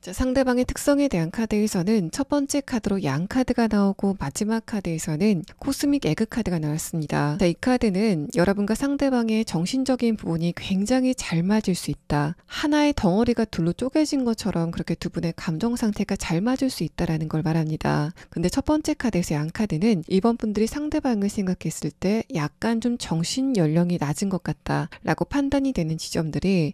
[SPEAKER 1] 자, 상대방의 특성에 대한 카드에서는 첫 번째 카드로 양 카드가 나오고 마지막 카드에서는 코스믹 에그 카드가 나왔습니다. 자, 이 카드는 여러분과 상대방의 정신적인 부분이 굉장히 잘 맞을 수 있다. 하나의 덩어리가 둘로 쪼개진 것처럼 그렇게 두 분의 감정 상태가 잘 맞을 수 있다라는 걸 말합니다. 근데 첫 번째 카드에서 양 카드는 이번 분들이 상대방을 생각했을 때 약간 좀 정신 연령이 낮은 것 같다라고 판단이 되는 지점들이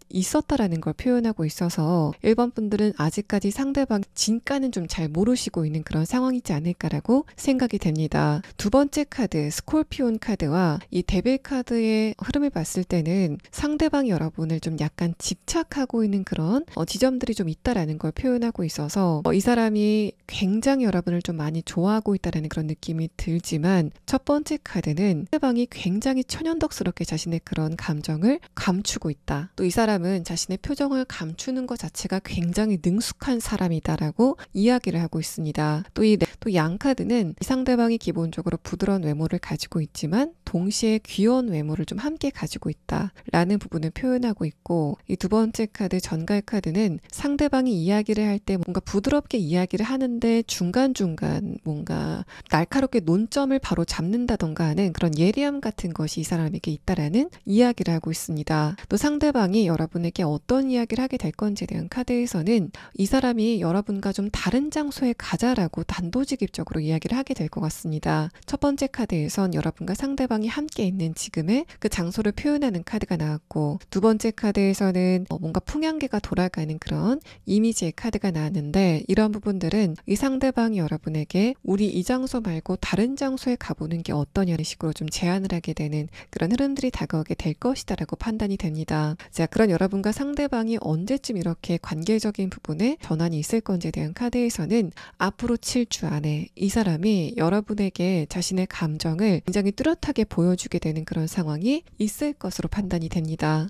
[SPEAKER 1] 있었다라는 걸 표현하고 있어서 1번 분들은 아직까지 상대방 진가는 좀 잘 모르시고 있는 그런 상황이지 않을까라고 생각이 됩니다. 두 번째 카드 스콜피온 카드와 이 데빌 카드의 흐름을 봤을 때는 상대방이 여러분을 좀 약간 집착하고 있는 그런 지점들이 좀 있다라는 걸 표현하고 있어서 이 사람이 굉장히 여러분을 좀 많이 좋아하고 있다라는 그런 느낌이 들지만, 첫 번째 카드는 상대방이 굉장히 천연덕스럽게 자신의 그런 감정을 감추고 있다. 또 이 사람은 자신의 표정을 감추는 것 자체가 굉장히 능숙한 사람이다라고 이야기를 하고 있습니다. 또 양 카드는 이 상대방이 기본적으로 부드러운 외모를 가지고 있지만 동시에 귀여운 외모를 좀 함께 가지고 있다라는 부분을 표현하고 있고, 이 두 번째 카드 전갈 카드는 상대방이 이야기를 할 때 뭔가 부드럽게 이야기를 하는데 중간중간 뭔가 날카롭게 논점을 바로 잡는다던가 하는 그런 예리함 같은 것이 이 사람에게 있다라는 이야기를 하고 있습니다. 또 상대방이 여러분에게 어떤 이야기를 하게 될 건지에 대한 카드에서는 이 사람이 여러분과 좀 다른 장소에 가자라고 단도직입적으로 이야기를 하게 될 것 같습니다. 첫 번째 카드에선 여러분과 상대방이 함께 있는 지금의 그 장소를 표현하는 카드가 나왔고, 두 번째 카드에서는 뭔가 풍향계가 돌아가는 그런 이미지의 카드가 나왔는데, 이런 부분들은 이 상대방이 여러분에게 우리 이 장소 말고 다른 장소에 가보는 게 어떠냐는 식으로 좀 제안을 하게 되는 그런 흐름들이 다가오게 될 것이다 라고 판단이 됩니다. 자, 그런 여러분과 상대방이 언제쯤 이렇게 관계적인 부분에 전환이 있을 건지에 대한 카드에서는 앞으로 7주 안에 이 사람이 여러분에게 자신의 감정을 굉장히 뚜렷하게 보여주게 되는 그런 상황이 있을 것으로 판단이 됩니다.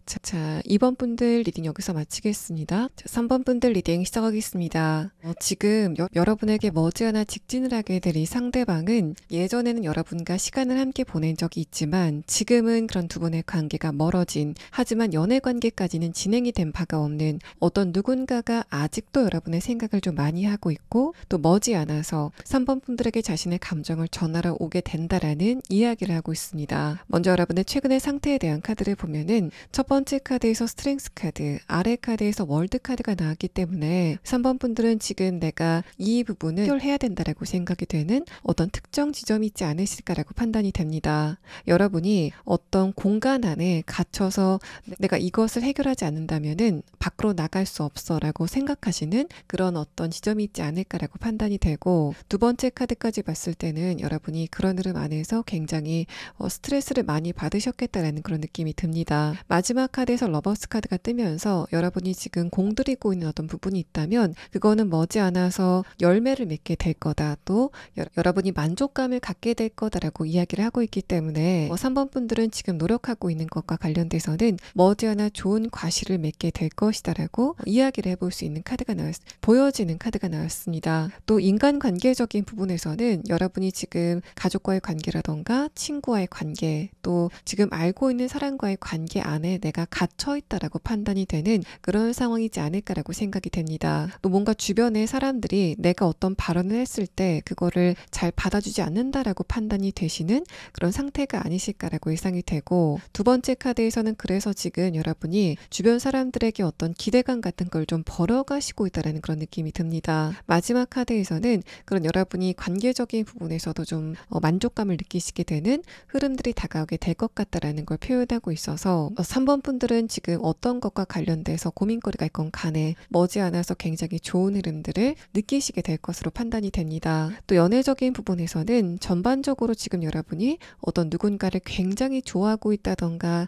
[SPEAKER 1] 자, 2번 분들 리딩 여기서 마치겠습니다. 자, 3번 분들 리딩 시작하겠습니다. 지금 여러분에게 머지않아 직진을 하게 될 이 상대방은 예전에는 여러분과 시간을 함께 보낸 적이 있지만 지금은 그런 두 분의 관계가 멀어진, 하지만 연애 관계까지는 진행이 된 바가 없는 어떤 누군가가 아직도 여러분의 생각을 좀 많이 하고 있고, 또 머지않아서 3번 분들에게 자신의 감정을 전하러 오게 된다라는 이야기를 하고 있습니다. 먼저 여러분의 최근의 상태에 대한 카드를 보면은 첫 번째 카드에서 스트렝스 카드, 아래 카드에서 월드 카드가 나왔기 때문에 3번 분들은 지금 내가 이 부분을 해결해야 된다라고 생각이 되는 어떤 특정 지점이 있지 않으실까라고 판단이 됩니다. 여러분이 어떤 공간 안에 갇혀서 내가 이것을 해결하지 않는다면은 밖으로 나갈 수 없어라고 생각하시는 그런 어떤 지점이 있지 않을까라고 판단이 되고, 두 번째 카드까지 봤을 때는 여러분이 그런 흐름 안에서 굉장히 스트레스를 많이 받으셨겠다라는 그런 느낌이 듭니다. 마지막 카드에서 러버스 카드가 뜨면서 여러분이 지금 공들이고 있는 어떤 부분이 있다면 그거는 머지않아서 열매를 맺게 될 거다, 또 여러분이 만족감을 갖게 될 거다라고 이야기를 하고 있기 때문에 3번 분들은 지금 노력하고 있는 것과 관련돼서는 머지않아 좋은 과실을 맺게 될 것이다라고 이야기를 해볼 수 있는 카드가 보여지는 카드가 나왔습니다. 또 인간관계적인 부분에서는 여러분이 지금 가족과의 관계라던가 친구와의 관계, 또 지금 알고 있는 사람과의 관계 안에 내가 갇혀 있다라고 판단이 되는 그런 상황이지 않을까라고 생각이 됩니다. 또 뭔가 주변의 사람들이 내가 어떤 발언을 했을 때 그거를 잘 받아주지 않는다라고 판단이 되시는 그런 상태가 아니실까라고 예상이 되고, 두 번째 카드에서는 그래서 지금 여러분이 주변 사람들에게 어떤 기대감 같은 걸 좀 버려가시고 있다라는 그런 느낌이 듭니다. 마지막 카드에서는 그런 여러분이 관계적인 부분에서도 좀 만족감을 느끼시게 되는 흐름들이 다가오게 될 것 같다라는 걸 표현하고 있어서 3번 분들은 지금 어떤 것과 관련돼서 고민거리가 있건 간에 머지않아서 굉장히 좋은 흐름들을 느끼시게 될 것으로 판단이 됩니다. 또 연애적인 부분에서는 전반적으로 지금 여러분이 어떤 누군가를 굉장히 좋아하고 있다던가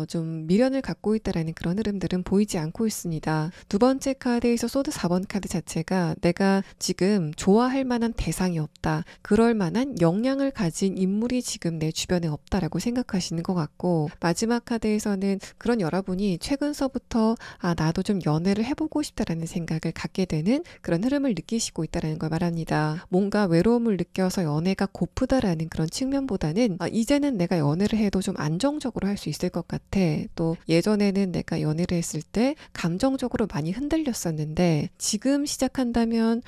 [SPEAKER 1] 좀 미련을 갖고 있다라는 그런 흐름들은 보이지 않고 있습니다. 두 번째 카드에서 소드 4번 카드 자체가 내가 지금 좋아할 만한 대상이 없다, 그럴 만한 역량을 가진 인물이 지금 내 주변에 없다라고 생각하시는 것 같고, 마지막 카드에서는 그런 여러분이 최근서부터 나도 좀 연애를 해보고 싶다라는 생각을 갖게 되는 그런 흐름을 느끼시고 있다는 걸 말합니다. 뭔가 외로움을 느껴서 연애가 고프다라는 그런 측면보다는 이제는 내가 연애를 해도 좀 안정적으로 할 수 있을 것 같아, 또 예전에는 내가 연애를 했을 때 감정적으로 많이 흔들렸었는데 지금 시작한다면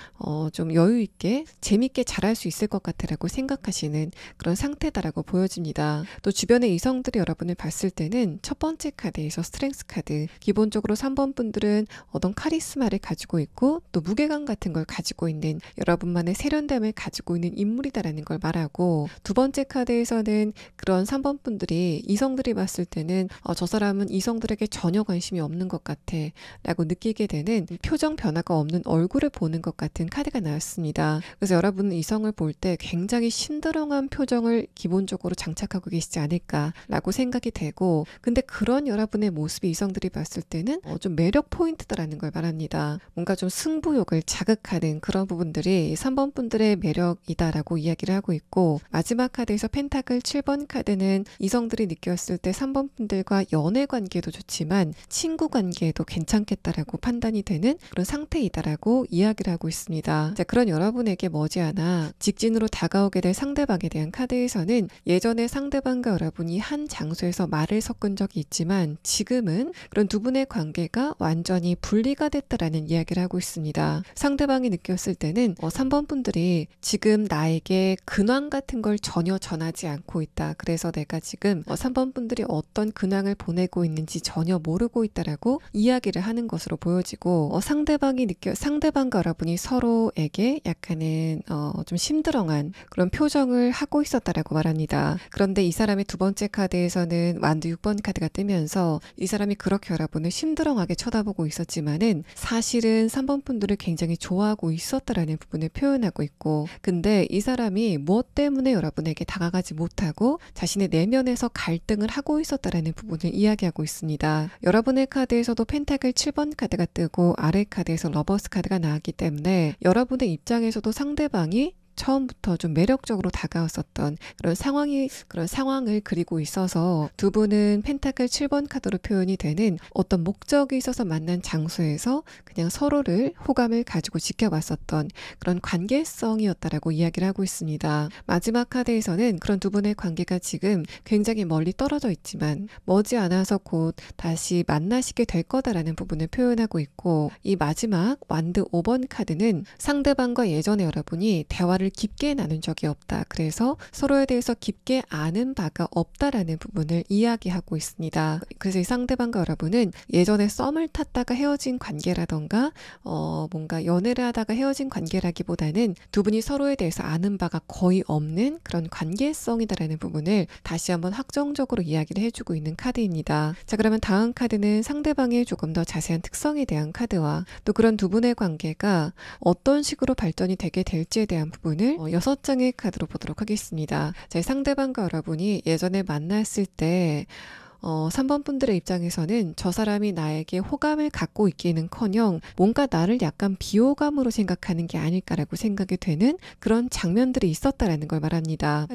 [SPEAKER 1] 좀 여유 있게 재밌게 잘할 수 있을 것 같아라고 생각하시는 그런 상태다라고 보여집니다. 또 주변의 이성들이 여러분을 봤을 때는 첫 번째 카드에서 스트렝스 카드, 기본적으로 3번 분들은 어떤 카리스마를 가지고 있고 또 무게감 같은 걸 가지고 있는, 여러분만의 세련됨을 가지고 있는 인물이다라는 걸 말하고, 두 번째 카드에서는 그런 3번 분들이 이성들이 봤을 때는 저 사람은 이성들에게 전혀 관심이 없는 것 같아 라고 느끼게 되는, 표정 변화가 없는 얼굴을 보는 것 같은 카드가 나왔습니다. 그래서 여러분은 이성을 볼 때 굉장히 심드렁한 표정을 기본적으로 장착하고 계시지 않을까라고 생각이 되고, 근데 그런 여러분의 모습이 이성들이 봤을 때는 좀 매력 포인트다라는 걸 말합니다. 뭔가 좀 승부욕을 자극하는 그런 부분들이 3번 분들의 매력이다라고 이야기를 하고 있고, 마지막 카드에서 펜타클 7번 카드는 이성들이 느꼈을 때 3번 분들과 연애 관계도 좋지만 친구 관계도 괜찮겠다라고 판단이 되는 그런 상태이다라고 이야기를 하고 있습니다. 자, 그런 여러분에게 머지않아 직진으로 다가오게 될 상대방에 대한 카드에서는 예전에 상대방과 여러분이 한 장소에서 말을 섞은 적이 있지만 지금은 그런 두 분의 관계가 완전히 분리가 됐다라는 이야기를 하고 있습니다. 상대방이 느꼈을 때는 3번 분들이 지금 나에게 근황 같은 걸 전혀 전하지 않고 있다, 그래서 내가 지금 3번 분들이 어떤 근황을 보내고 있는지 전혀 모르고 있다라고 이야기를 하는 것으로 보여지고, 상대방과 여러분이 서로에게 약간은 좀 심드렁한 그런 표정을 하고 있었다라고 말합니다. 그런데 이 사람의 두 번째 카드에서는 완두 6번 카드가 뜨면서 이 사람이 그렇게 여러분을 심드렁하게 쳐다보고 있었지만은 사실은 3번 분들을 굉장히 좋아하고 있었다라는 부분을 표현하고 있고, 근데 이 사람이 무엇 때문에 여러분에게 다가가지 못하고 자신의 내면에서 갈등을 하고 있었다라는 부분을 이야기 이야기하고 있습니다. 여러분의 카드에서도 펜타클 7번 카드가 뜨고 아래 카드에서 러버스 카드가 나왔기 때문에 여러분의 입장에서도 상대방이 처음부터 좀 매력적으로 다가왔었던 그런 상황을 그리고 있어서 두 분은 펜타클 7번 카드로 표현이 되는 어떤 목적이 있어서 만난 장소에서 그냥 서로를 호감을 가지고 지켜봤었던 그런 관계성이었다라고 이야기를 하고 있습니다. 마지막 카드에서는 그런 두 분의 관계가 지금 굉장히 멀리 떨어져 있지만 머지않아서 곧 다시 만나시게 될 거다라는 부분을 표현하고 있고, 이 마지막 완드 5번 카드는 상대방과 예전에 여러분이 대화를 깊게 나눈 적이 없다. 그래서 서로에 대해서 깊게 아는 바가 없다라는 부분을 이야기하고 있습니다. 그래서 이 상대방과 여러분은 예전에 썸을 탔다가 헤어진 관계라던가 뭔가 연애를 하다가 헤어진 관계라기보다는 두 분이 서로에 대해서 아는 바가 거의 없는 그런 관계성이다라는 부분을 다시 한번 확정적으로 이야기를 해주고 있는 카드입니다. 자, 그러면 다음 카드는 상대방의 조금 더 자세한 특성에 대한 카드와 또 그런 두 분의 관계가 어떤 식으로 발전이 되게 될지에 대한 부분을 6장의 카드로 보도록 하겠습니다. 자, 상대방과 여러분이 예전에 만났을 때 3번 분들의 입장에서는 저 사람이 나에게 호감을 갖고 있기는커녕 뭔가 나를 약간 비호감으로 생각하는 게 아닐까라고 생각이 되는 그런 장면들이 있었다라는 걸 말합니다.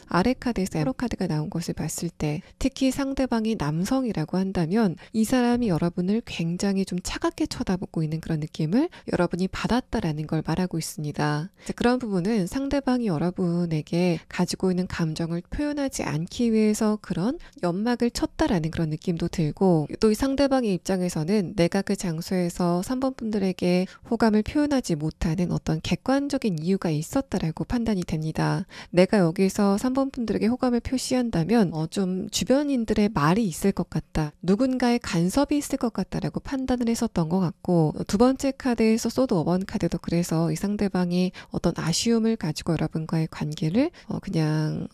[SPEAKER 1] 아래 카드에서 에러 카드가 나온 것을 봤을 때 특히 상대방이 남성이라고 한다면 이 사람이 여러분을 굉장히 좀 차갑게 쳐다보고 있는 그런 느낌을 여러분이 받았다라는 걸 말하고 있습니다. 자, 그런 부분은 상대방이 여러분에게 가지고 있는 감정을 표현하지 않기 위해서 그런 연막을 쳤다 라는 그런 느낌도 들고, 또 이 상대방의 입장에서는 내가 그 장소에서 3번 분들에게 호감을 표현하지 못하는 어떤 객관적인 이유가 있었다라고 판단이 됩니다. 내가 여기서 3번 분들에게 호감을 표시한다면 좀 주변인들의 말이 있을 것 같다, 누군가의 간섭이 있을 것 같다라고 판단을 했었던 것 같고, 두 번째 카드에서 소드 5번 카드도 그래서 이 상대방이 어떤 아쉬움을 가지고 여러분과의 관계를 그냥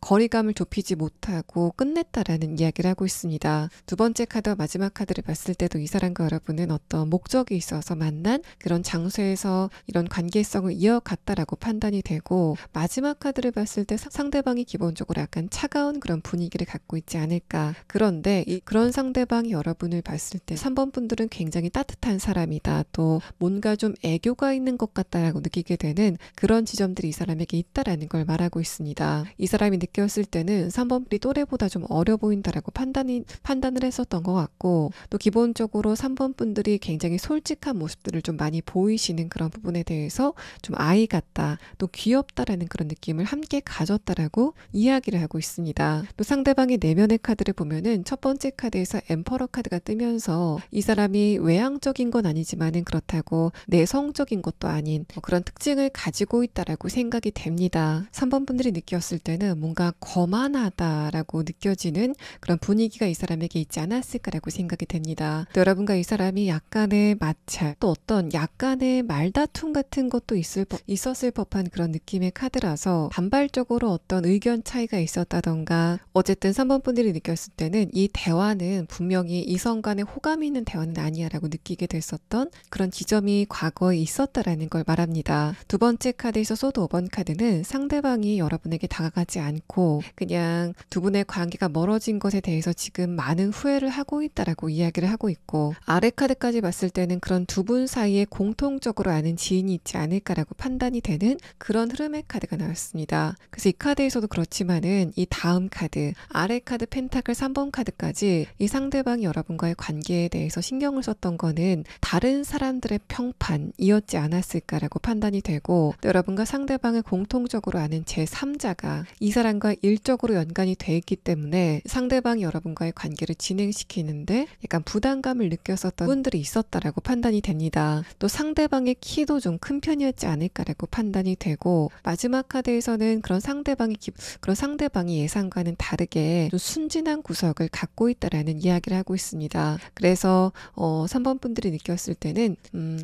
[SPEAKER 1] 거리감을 좁히지 못하고 끝냈다라는 이야기를 하고 있습니다. 두 번째 카드와 마지막 카드를 봤을 때도 이 사람과 여러분은 어떤 목적이 있어서 만난 그런 장소에서 이런 관계성을 이어갔다라고 판단이 되고, 마지막 카드를 봤을 때 상대방이 기본적으로 약간 차가운 그런 분위기를 갖고 있지 않을까. 그런데 그런 상대방이 여러분을 봤을 때 3번 분들은 굉장히 따뜻한 사람이다, 또 뭔가 좀 애교가 있는 것 같다라고 느끼게 되는 그런 지점들이 이 사람에게 있다라는 걸 말하고 있습니다. 이 사람이 느꼈을 때는 3번 분이 또래보다 좀 어려 보인다라고 판단을 했었던 것 같고, 또 기본적으로 3번 분들이 굉장히 솔직한 모습들을 좀 많이 보이시는 그런 부분에 대해서 좀 아이 같다, 또 귀엽다라는 그런 느낌을 함께 가졌다라고 이야기를 하고 있습니다. 또 상대방의 내면의 카드를 보면은 첫 번째 카드에서 엠퍼러 카드가 뜨면서 이 사람이 외향적인 건 아니지만은 그렇다고 내성적인 것도 아닌 그런 특징을 가지고 있다라고 생각이 됩니다. 3번 분들이 느꼈을 때는 뭔가 거만하다라고 느껴지는 그런 분위기가 이 사람에게 있지 않았을까라고 생각이 됩니다. 또 여러분과 이 사람이 약간의 마찰, 또 어떤 약간의 말다툼 같은 것도 있었을 법한 그런 느낌의 카드라서 단발적으로 어떤 의견 차이가 있었다던가, 어쨌든 3번 분들이 느꼈을 때는 이 대화는 분명히 이성 간의 호감이 있는 대화는 아니야라고 느끼게 됐었던 그런 지점이 과거에 있었다라는 걸 말합니다. 두 번째 카드에서 소드 5번 카드는 상대방이 여러분에게 다가가지 않고 그냥 두 분의 관계가 멀어진 것에 대해서 지금 많은 후회를 하고 있다라고 이야기를 하고 있고, 아래 카드까지 봤을 때는 그런 두 분 사이에 공통적으로 아는 지인이 있지 않을까라고 판단이 되는 그런 흐름의 카드가 나왔습니다. 그래서 이 카드에서도 그렇지만은 이 다음 카드, 아래 카드 펜타클 3번 카드까지 이 상대방이 여러분과의 관계에 대해서 신경을 썼던 거는 다른 사람들의 평판이었지 않았을까라고 판단이 되고, 또 여러분과 상대방을 공통적으로 아는 제3자가 이 사람과 일적으로 연관이 돼 있기 때문에 상대방이 여러분과의 관계를 진행시키는데 약간 부담감을 느꼈었던 분들이 있었다라고 판단이 됩니다. 또 상대방의 키도 좀 큰 편이었지 않을까라고 판단이 되고, 마지막 카드에서는 그런 상대방이 예상과는 다르게 좀 순진한 구석을 갖고 있다라는 이야기를 하고 있습니다. 그래서 3번 분들이 느꼈을 때는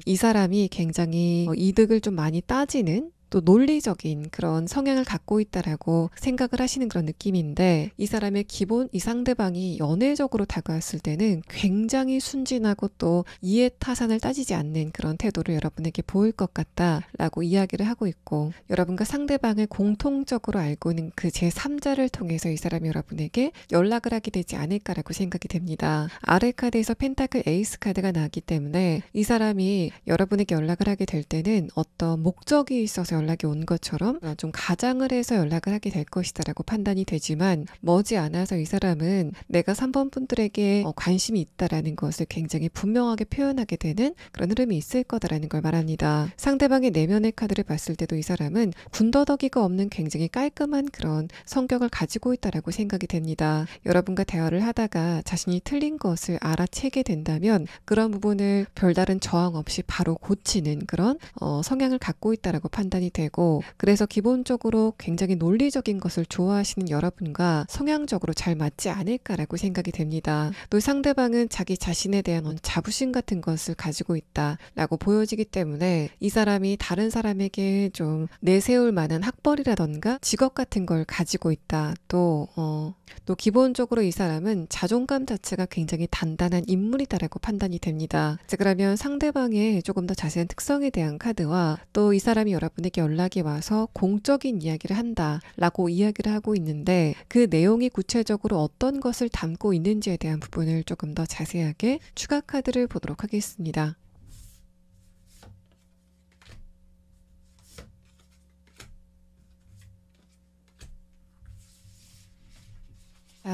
[SPEAKER 1] 이 사람이 굉장히 이득을 좀 많이 따지는, 또 논리적인 그런 성향을 갖고 있다라고 생각을 하시는 그런 느낌인데, 이 사람의 기본, 이 상대방이 연애적으로 다가왔을 때는 굉장히 순진하고 또 이해타산을 따지지 않는 그런 태도를 여러분에게 보일 것 같다라고 이야기를 하고 있고, 여러분과 상대방을 공통적으로 알고 있는 그 제3자를 통해서 이 사람이 여러분에게 연락을 하게 되지 않을까라고 생각이 됩니다. 아래 카드에서 펜타클 에이스 카드가 나왔기 때문에 이 사람이 여러분에게 연락을 하게 될 때는 어떤 목적이 있어서 연락이 온 것처럼 좀 가장을 해서 연락을 하게 될 것이다라고 판단이 되지만, 머지않아서 이 사람은 내가 3번 분들에게 관심이 있다라는 것을 굉장히 분명하게 표현하게 되는 그런 흐름이 있을 거다라는 걸 말합니다. 상대방의 내면의 카드를 봤을 때도 이 사람은 군더더기가 없는 굉장히 깔끔한 그런 성격을 가지고 있다라고 생각이 됩니다. 여러분과 대화를 하다가 자신이 틀린 것을 알아채게 된다면 그런 부분을 별다른 저항 없이 바로 고치는 그런 성향을 갖고 있다라고 판단이 되고, 그래서 기본적으로 굉장히 논리적인 것을 좋아하시는 여러분과 성향적으로 잘 맞지 않을까라고 생각이 됩니다. 또 상대방은 자기 자신에 대한 자부심 같은 것을 가지고 있다라고 보여지기 때문에 이 사람이 다른 사람에게 좀 내세울 만한 학벌이라던가 직업 같은 걸 가지고 있다. 또 기본적으로 이 사람은 자존감 자체가 굉장히 단단한 인물이다라고 판단이 됩니다. 자, 그러면 상대방의 조금 더 자세한 특성에 대한 카드와 또 이 사람이 여러분에게 연락이 와서 공적인 이야기를 한다라고 이야기를 하고 있는데, 그 내용이 구체적으로 어떤 것을 담고 있는지에 대한 부분을 조금 더 자세하게 추가 카드를 보도록 하겠습니다.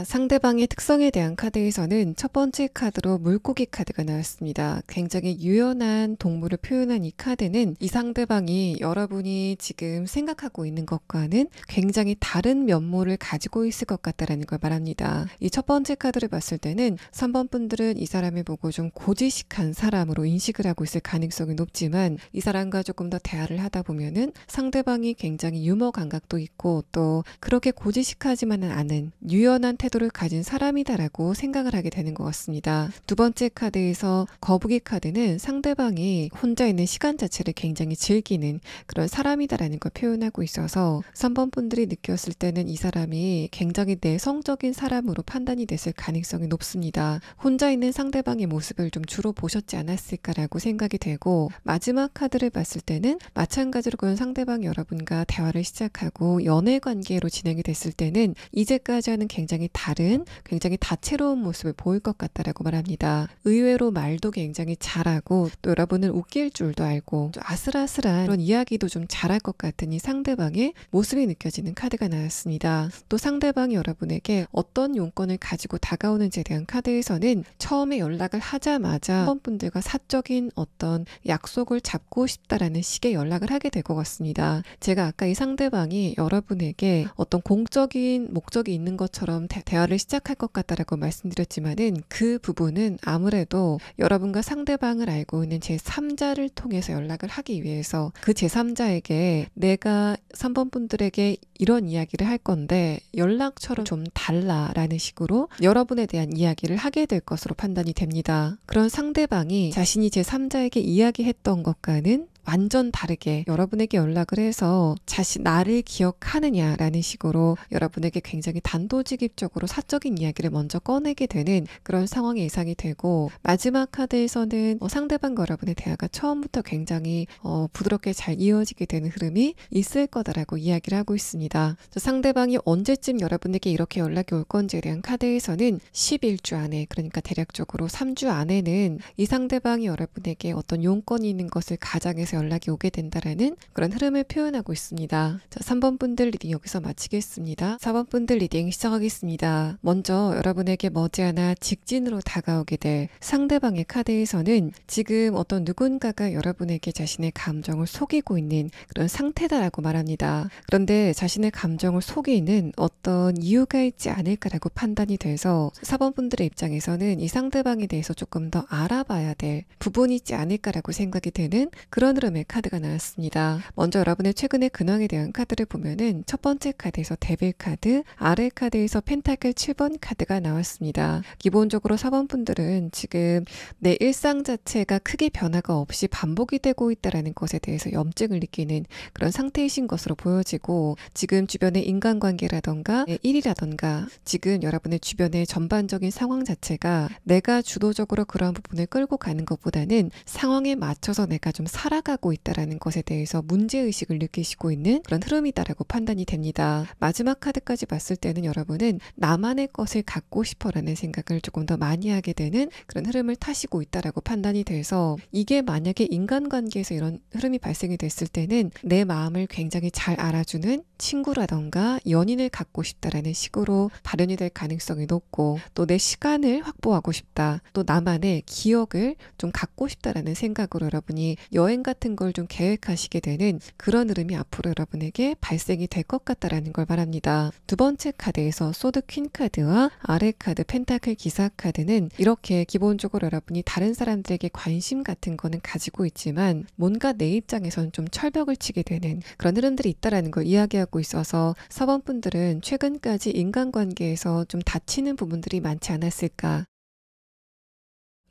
[SPEAKER 1] 상대방의 특성에 대한 카드에서는 첫 번째 카드로 물고기 카드가 나왔습니다. 굉장히 유연한 동물을 표현한 이 카드는 이 상대방이 여러분이 지금 생각하고 있는 것과는 굉장히 다른 면모를 가지고 있을 것 같다라는 걸 말합니다. 이 첫 번째 카드를 봤을 때는 3번 분들은 이 사람을 보고 좀 고지식한 사람으로 인식을 하고 있을 가능성이 높지만, 이 사람과 조금 더 대화를 하다 보면은 상대방이 굉장히 유머 감각도 있고 또 그렇게 고지식하지만은 않은 유연한 태도를 가진 사람이다라고 생각을 하게 되는 것 같습니다. 두 번째 카드에서 거북이 카드는 상대방이 혼자 있는 시간 자체를 굉장히 즐기는 그런 사람이다라는 걸 표현하고 있어서 3번 분들이 느꼈을 때는 이 사람이 굉장히 내성적인 사람으로 판단이 됐을 가능성이 높습니다. 혼자 있는 상대방의 모습을 좀 주로 보셨지 않았을까라고 생각이 되고, 마지막 카드를 봤을 때는 마찬가지로 그런 상대방 여러분과 대화를 시작하고 연애 관계로 진행이 됐을 때는 이제까지와는 굉장히 다른, 굉장히 다채로운 모습을 보일 것 같다라고 말합니다. 의외로 말도 굉장히 잘하고 또 여러분을 웃길 줄도 알고 좀 아슬아슬한 그런 이야기도 좀 잘할 것 같은 이 상대방의 모습이 느껴지는 카드가 나왔습니다. 또 상대방이 여러분에게 어떤 용건을 가지고 다가오는지에 대한 카드에서는 처음에 연락을 하자마자 3번 분들과 사적인 어떤 약속을 잡고 싶다라는 식의 연락을 하게 될 것 같습니다. 제가 아까 이 상대방이 여러분에게 어떤 공적인 목적이 있는 것처럼 대화를 시작할 것 같다라고 말씀드렸지만은, 그 부분은 아무래도 여러분과 상대방을 알고 있는 제3자를 통해서 연락을 하기 위해서 그 제3자에게 내가 3번 분들에게 이런 이야기를 할 건데 연락처럼 좀 달라라는 식으로 여러분에 대한 이야기를 하게 될 것으로 판단이 됩니다. 그런 상대방이 자신이 제3자에게 이야기했던 것과는 완전 다르게 여러분에게 연락을 해서 나를 기억하느냐라는 식으로 여러분에게 굉장히 단도직입적으로 사적인 이야기를 먼저 꺼내게 되는 그런 상황이 예상이 되고, 마지막 카드에서는 상대방과 여러분의 대화가 처음부터 굉장히 부드럽게 잘 이어지게 되는 흐름이 있을 거다라고 이야기를 하고 있습니다. 상대방이 언제쯤 여러분에게 이렇게 연락이 올 건지에 대한 카드에서는 11주 안에, 그러니까 대략적으로 3주 안에는 이 상대방이 여러분에게 어떤 용건이 있는 것을 가장해서 연락이 오게 된다라는 그런 흐름을 표현하고 있습니다. 자, 3번 분들 리딩 여기서 마치겠습니다. 4번 분들 리딩 시작하겠습니다. 먼저 여러분에게 머지않아 직진으로 다가오게 될 상대방의 카드에서는 지금 어떤 누군가가 여러분에게 자신의 감정을 속이고 있는 그런 상태다라고 말합니다. 그런데 자신의 감정을 속이는 어떤 이유가 있지 않을까라고 판단이 돼서 4번 분들의 입장에서는 이 상대방에 대해서 조금 더 알아봐야 될 부분이 있지 않을까라고 생각이 되는 그런 흐름의 카드가 나왔습니다. 먼저 여러분의 최근의 근황에 대한 카드를 보면은 첫 번째 카드에서 데빌 카드, 아래 카드에서 펜타클 7번 카드가 나왔습니다. 기본적으로 4번 분들은 지금 내 일상 자체가 크게 변화가 없이 반복이 되고 있다는 것에 대해서 염증을 느끼는 그런 상태이신 것으로 보여지고, 지금 주변의 인간관계라던가 일이라던가 지금 여러분의 주변의 전반적인 상황 자체가 내가 주도적으로 그러한 부분을 끌고 가는 것보다는 상황에 맞춰서 내가 좀 살아가고 있다는 것에 대해서 문제의식을 느끼시고 있는 그런 흐름이다라고 판단이 됩니다. 마지막 카드까지 봤을 때는 여러분은 나만의 것을 갖고 싶어라는 생각을 조금 더 많이 하게 되는 그런 흐름을 타시고 있다라고 판단이 돼서, 이게 만약에 인간관계에서 이런 흐름이 발생이 됐을 때는 내 마음을 굉장히 잘 알아주는 친구라던가 연인을 갖고 싶다라는 식으로 발현이 될 가능성이 높고, 또 내 시간을 확보하고 싶다, 또 나만의 기억을 좀 갖고 싶다라는 생각으로 여러분이 여행 같은 걸 좀 계획하시게 되는 그런 흐름이 앞으로 여러분에게 발생이 될 것 같다라는 걸 말합니다. 두 번째 카드에서 소드 퀸 카드와 아래 카드 펜타클 기사 카드는 이렇게 기본적으로 여러분이 다른 사람들에게 관심 같은 거는 가지고 있지만 뭔가 내 입장에서는 좀 철벽을 치게 되는 그런 흐름들이 있다라는 걸 이야기하고 있어서 4번 분들은 최근까지 인간관계에서 좀 다치는 부분들이 많지 않았을까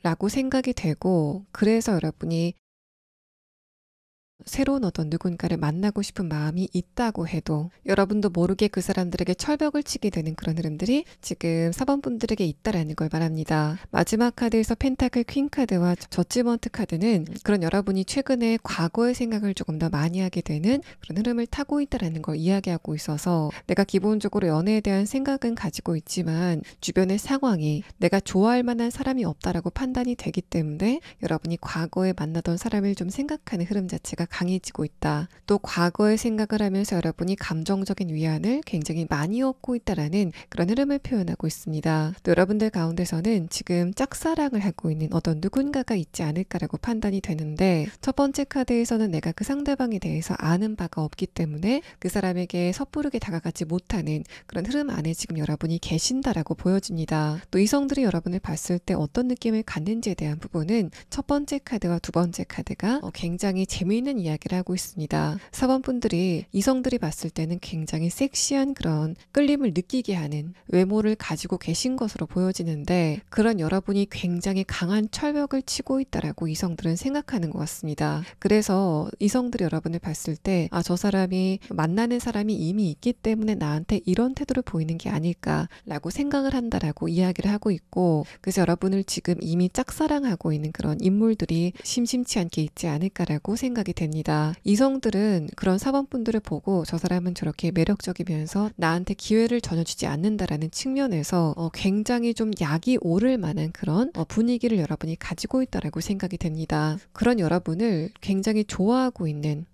[SPEAKER 1] 라고 생각이 되고, 그래서 여러분이 새로운 어떤 누군가를 만나고 싶은 마음이 있다고 해도 여러분도 모르게 그 사람들에게 철벽을 치게 되는 그런 흐름들이 지금 4번 분들에게 있다라는 걸 말합니다. 마지막 카드에서 펜타클 퀸 카드와 저지먼트 카드는 그런 여러분이 최근에 과거의 생각을 조금 더 많이 하게 되는 그런 흐름을 타고 있다라는 걸 이야기하고 있어서, 내가 기본적으로 연애에 대한 생각은 가지고 있지만 주변의 상황이 내가 좋아할 만한 사람이 없다라고 판단이 되기 때문에 여러분이 과거에 만나던 사람을 좀 생각하는 흐름 자체가 강해지고 있다. 또 과거의 생각을 하면서 여러분이 감정적인 위안을 굉장히 많이 얻고 있다라는 그런 흐름을 표현하고 있습니다. 또 여러분들 가운데서는 지금 짝사랑을 하고 있는 어떤 누군가가 있지 않을까라고 판단이 되는데, 첫 번째 카드에서는 내가 그 상대방에 대해서 아는 바가 없기 때문에 그 사람에게 섣부르게 다가가지 못하는 그런 흐름 안에 지금 여러분이 계신다라고 보여집니다. 또 이성들이 여러분을 봤을 때 어떤 느낌을 갖는지에 대한 부분은 첫 번째 카드와 두 번째 카드가 굉장히 재미있는 이야기를 하고 있습니다. 4번 분들이 이성들이 봤을 때는 굉장히 섹시한 그런 끌림을 느끼게 하는 외모를 가지고 계신 것으로 보여지는데, 그런 여러분이 굉장히 강한 철벽을 치고 있다라고 이성들은 생각하는 것 같습니다. 그래서 이성들이 여러분을 봤을 때 저 사람이 만나는 사람이 이미 있기 때문에 나한테 이런 태도를 보이는 게 아닐까라고 생각을 한다라고 이야기를 하고 있고, 그래서 여러분을 지금 이미 짝사랑하고 있는 그런 인물들이 심심치 않게 있지 않을까라고 생각이 됩니다. 이성들은 그런 4번 분들을 보고 저 사람은 저렇게 매력적이면서 나한테 기회를 전혀 주지 않는다라는 측면에서 굉장히 좀 약이 오를 만한 그런 분위기를 여러분이 가지고 있다라고 생각이 됩니다. 그런 여러분을 굉장히 좋아하고 있는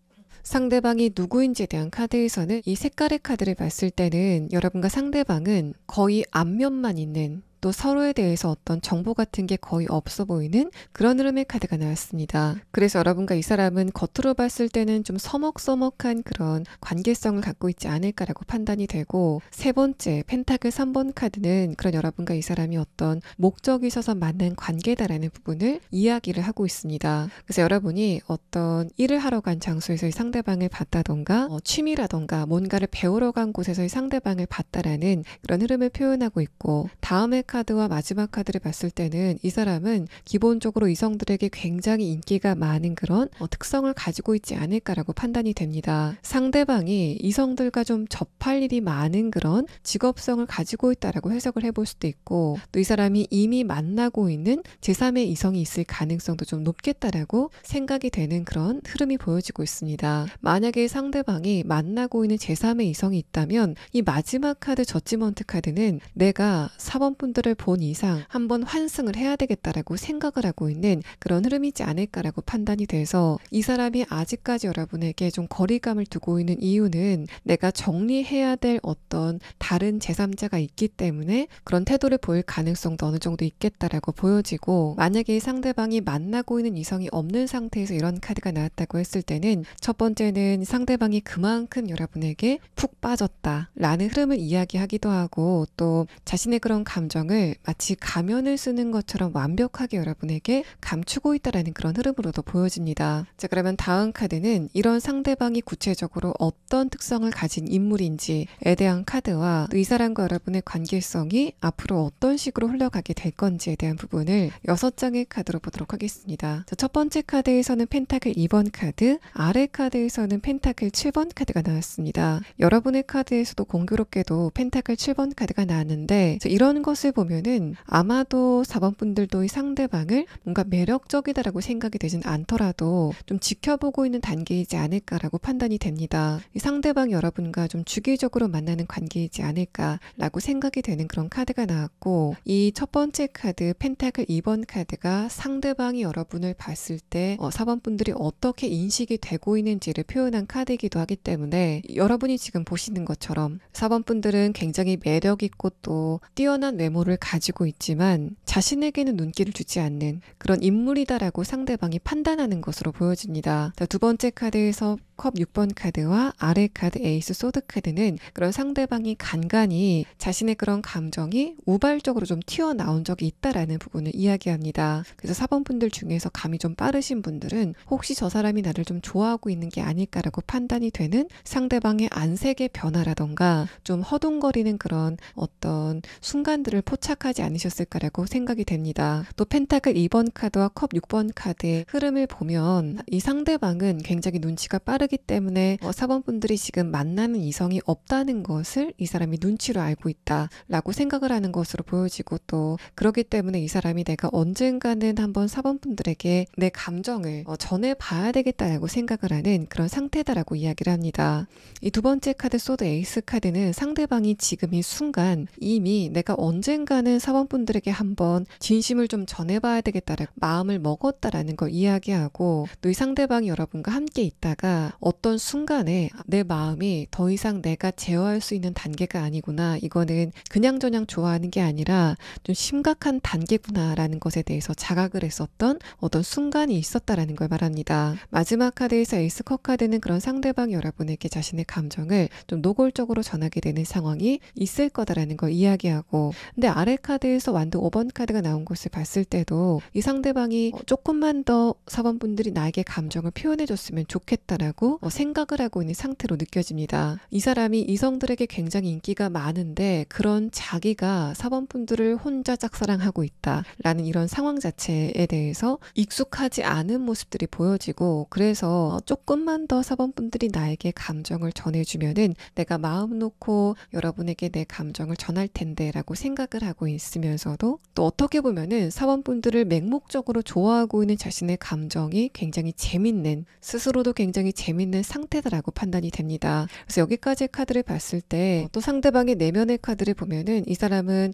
[SPEAKER 1] 상대방이 누구인지에 대한 카드에서는 이 색깔의 카드를 봤을 때는 여러분과 상대방은 거의 앞면만 있는, 또 서로에 대해서 어떤 정보 같은 게 거의 없어 보이는 그런 흐름의 카드가 나왔습니다. 그래서 여러분과 이 사람은 겉으로 봤을 때는 좀 서먹서먹한 그런 관계성을 갖고 있지 않을까라고 판단이 되고, 세 번째 펜타클 3번 카드는 그런 여러분과 이 사람이 어떤 목적이 있어서 만난 관계다라는 부분을 이야기를 하고 있습니다. 그래서 여러분이 어떤 일을 하러 간 장소에서의 상대방을 봤다던가 취미라던가 뭔가를 배우러 간 곳에서의 상대방을 봤다라는 그런 흐름을 표현하고 있고, 다음에 카드와 마지막 카드를 봤을 때는 이 사람은 기본적으로 이성들에게 굉장히 인기가 많은 그런 특성을 가지고 있지 않을까라고 판단이 됩니다. 상대방이 이성들과 좀 접할 일이 많은 그런 직업성을 가지고 있다라고 해석을 해볼 수도 있고, 또 이 사람이 이미 만나고 있는 제3의 이성이 있을 가능성도 좀 높겠다라고 생각이 되는 그런 흐름이 보여지고 있습니다. 만약에 상대방이 만나고 있는 제3의 이성이 있다면 이 마지막 카드 저지먼트 카드는 내가 4번 분들을 본 이상 한번 환승을 해야 되겠다라고 생각을 하고 있는 그런 흐름이지 않을까라고 판단이 돼서, 이 사람이 아직까지 여러분에게 좀 거리감을 두고 있는 이유는 내가 정리해야 될 어떤 다른 제3자가 있기 때문에 그런 태도를 보일 가능성도 어느 정도 있겠다라고 보여지고, 만약에 이 상대방이 만나고 있는 이성이 없는 상태에서 이런 카드가 나왔다고 했을 때는 첫 번째는 상대방이 그만큼 여러분에게 푹 빠졌다라는 흐름을 이야기하기도 하고, 또 자신의 그런 감정을 감정을 마치 가면을 쓰는 것처럼 완벽하게 여러분에게 감추고 있다라는 그런 흐름으로도 보여집니다. 자, 그러면 다음 카드는 이런 상대방이 구체적으로 어떤 특성을 가진 인물인지에 대한 카드와 또 이 사람과 여러분의 관계성이 앞으로 어떤 식으로 흘러가게 될 건지에 대한 부분을 6장의 카드로 보도록 하겠습니다. 자, 첫 번째 카드에서는 펜타클 2번 카드, 아래 카드에서는 펜타클 7번 카드가 나왔습니다. 여러분의 카드에서도 공교롭게도 펜타클 7번 카드가 나왔는데, 이런 것을 보면은 아마도 4번 분들도 이 상대방을 뭔가 매력적이다라고 생각이 되진 않더라도 좀 지켜보고 있는 단계이지 않을까라고 판단이 됩니다. 이 상대방 여러분과 좀 주기적으로 만나는 관계이지 않을까라고 생각이 되는 그런 카드가 나왔고, 이 첫 번째 카드 펜타클 2번 카드가 상대방이 여러분을 봤을 때 4번 분들이 어떻게 인식이 되고 있는지를 표현한 카드이기도 하기 때문에 여러분이 지금 보시는 것처럼 4번 분들은 굉장히 매력 있고 또 뛰어난 외모를 가지고 있지만 자신에게는 눈길을 주지 않는 그런 인물이다라고 상대방이 판단하는 것으로 보여집니다. 두 번째 카드에서 컵 6번 카드와 아래 카드 에이스 소드 카드는 그런 상대방이 간간히 자신의 그런 감정이 우발적으로 좀 튀어나온 적이 있다라는 부분을 이야기합니다. 그래서 4번 분들 중에서 감이 좀 빠르신 분들은 혹시 저 사람이 나를 좀 좋아하고 있는 게 아닐까라고 판단이 되는 상대방의 안색의 변화라던가 좀 허둥거리는 그런 어떤 순간들을 포착하지 않으셨을까라고 생각이 됩니다. 또 펜타클 2번 카드와 컵 6번 카드의 흐름을 보면 이 상대방은 굉장히 눈치가 빠르기 때문에 4번 분들이 지금 만나는 이성이 없다는 것을 이 사람이 눈치로 알고 있다라고 생각을 하는 것으로 보여지고, 또 그렇기 때문에 이 사람이 내가 언젠가는 한번 4번 분들에게 내 감정을 전해봐야 되겠다라고 생각을 하는 그런 상태다라고 이야기를 합니다. 이 두 번째 카드 소드 에이스 카드는 상대방이 지금 이 순간 이미 내가 언젠가는 4번 분들에게 한번 진심을 좀 전해봐야 되겠다라고 마음을 먹었다라는 걸 이야기하고, 또 이 상대방이 여러분과 함께 있다가 어떤 순간에 내 마음이 더 이상 내가 제어할 수 있는 단계가 아니구나, 이거는 그냥저냥 좋아하는 게 아니라 좀 심각한 단계구나라는 것에 대해서 자각을 했었던 어떤 순간이 있었다라는 걸 말합니다. 마지막 카드에서 에이스 컵 카드는 그런 상대방 여러분에게 자신의 감정을 좀 노골적으로 전하게 되는 상황이 있을 거다라는 걸 이야기하고, 근데 아래 카드에서 완드 5번 카드가 나온 것을 봤을 때도 이 상대방이 조금만 더 4번 분들이 나에게 감정을 표현해 줬으면 좋겠다라고 생각을 하고 있는 상태로 느껴집니다. 이 사람이 이성들에게 굉장히 인기가 많은데 그런 자기가 4번 분들을 혼자 짝사랑하고 있다라는 이런 상황 자체에 대해서 익숙하지 않은 모습들이 보여지고, 그래서 조금만 더 4번 분들이 나에게 감정을 전해주면은 내가 마음 놓고 여러분에게 내 감정을 전할 텐데 라고 생각을 하고 있으면서도, 또 어떻게 보면은 4번 분들을 맹목적으로 좋아하고 있는 자신의 감정이 굉장히 재밌는, 스스로도 굉장히 재밌는 상태다라고 판단이 됩니다. 그래서 여기까지 카드를 봤을 때 또 상대방의 내면의 카드를 보면은 이 사람은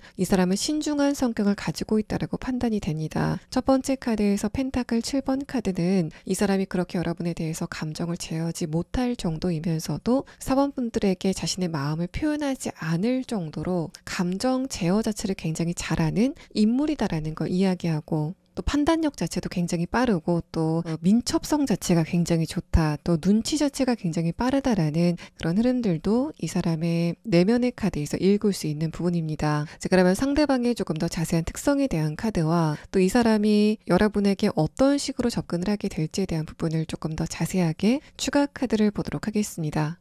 [SPEAKER 1] 신중한 성격을 가지고 있다라고 판단이 됩니다. 첫 번째 카드에서 펜타클 7번 카드는 이 사람이 그렇게 여러분에 대해서 감정을 제어하지 못할 정도이면서도 4번 분들에게 자신의 마음을 표현하지 않을 정도로 감정 제어 자체를 굉장히 잘하는 인물이다라는 걸 이야기하고, 또 판단력 자체도 굉장히 빠르고 또 민첩성 자체가 굉장히 좋다, 또 눈치 자체가 굉장히 빠르다라는 그런 흐름들도 이 사람의 내면의 카드에서 읽을 수 있는 부분입니다. 자, 그러면 상대방의 조금 더 자세한 특성에 대한 카드와 또 이 사람이 여러분에게 어떤 식으로 접근을 하게 될지에 대한 부분을 조금 더 자세하게 추가 카드를 보도록 하겠습니다.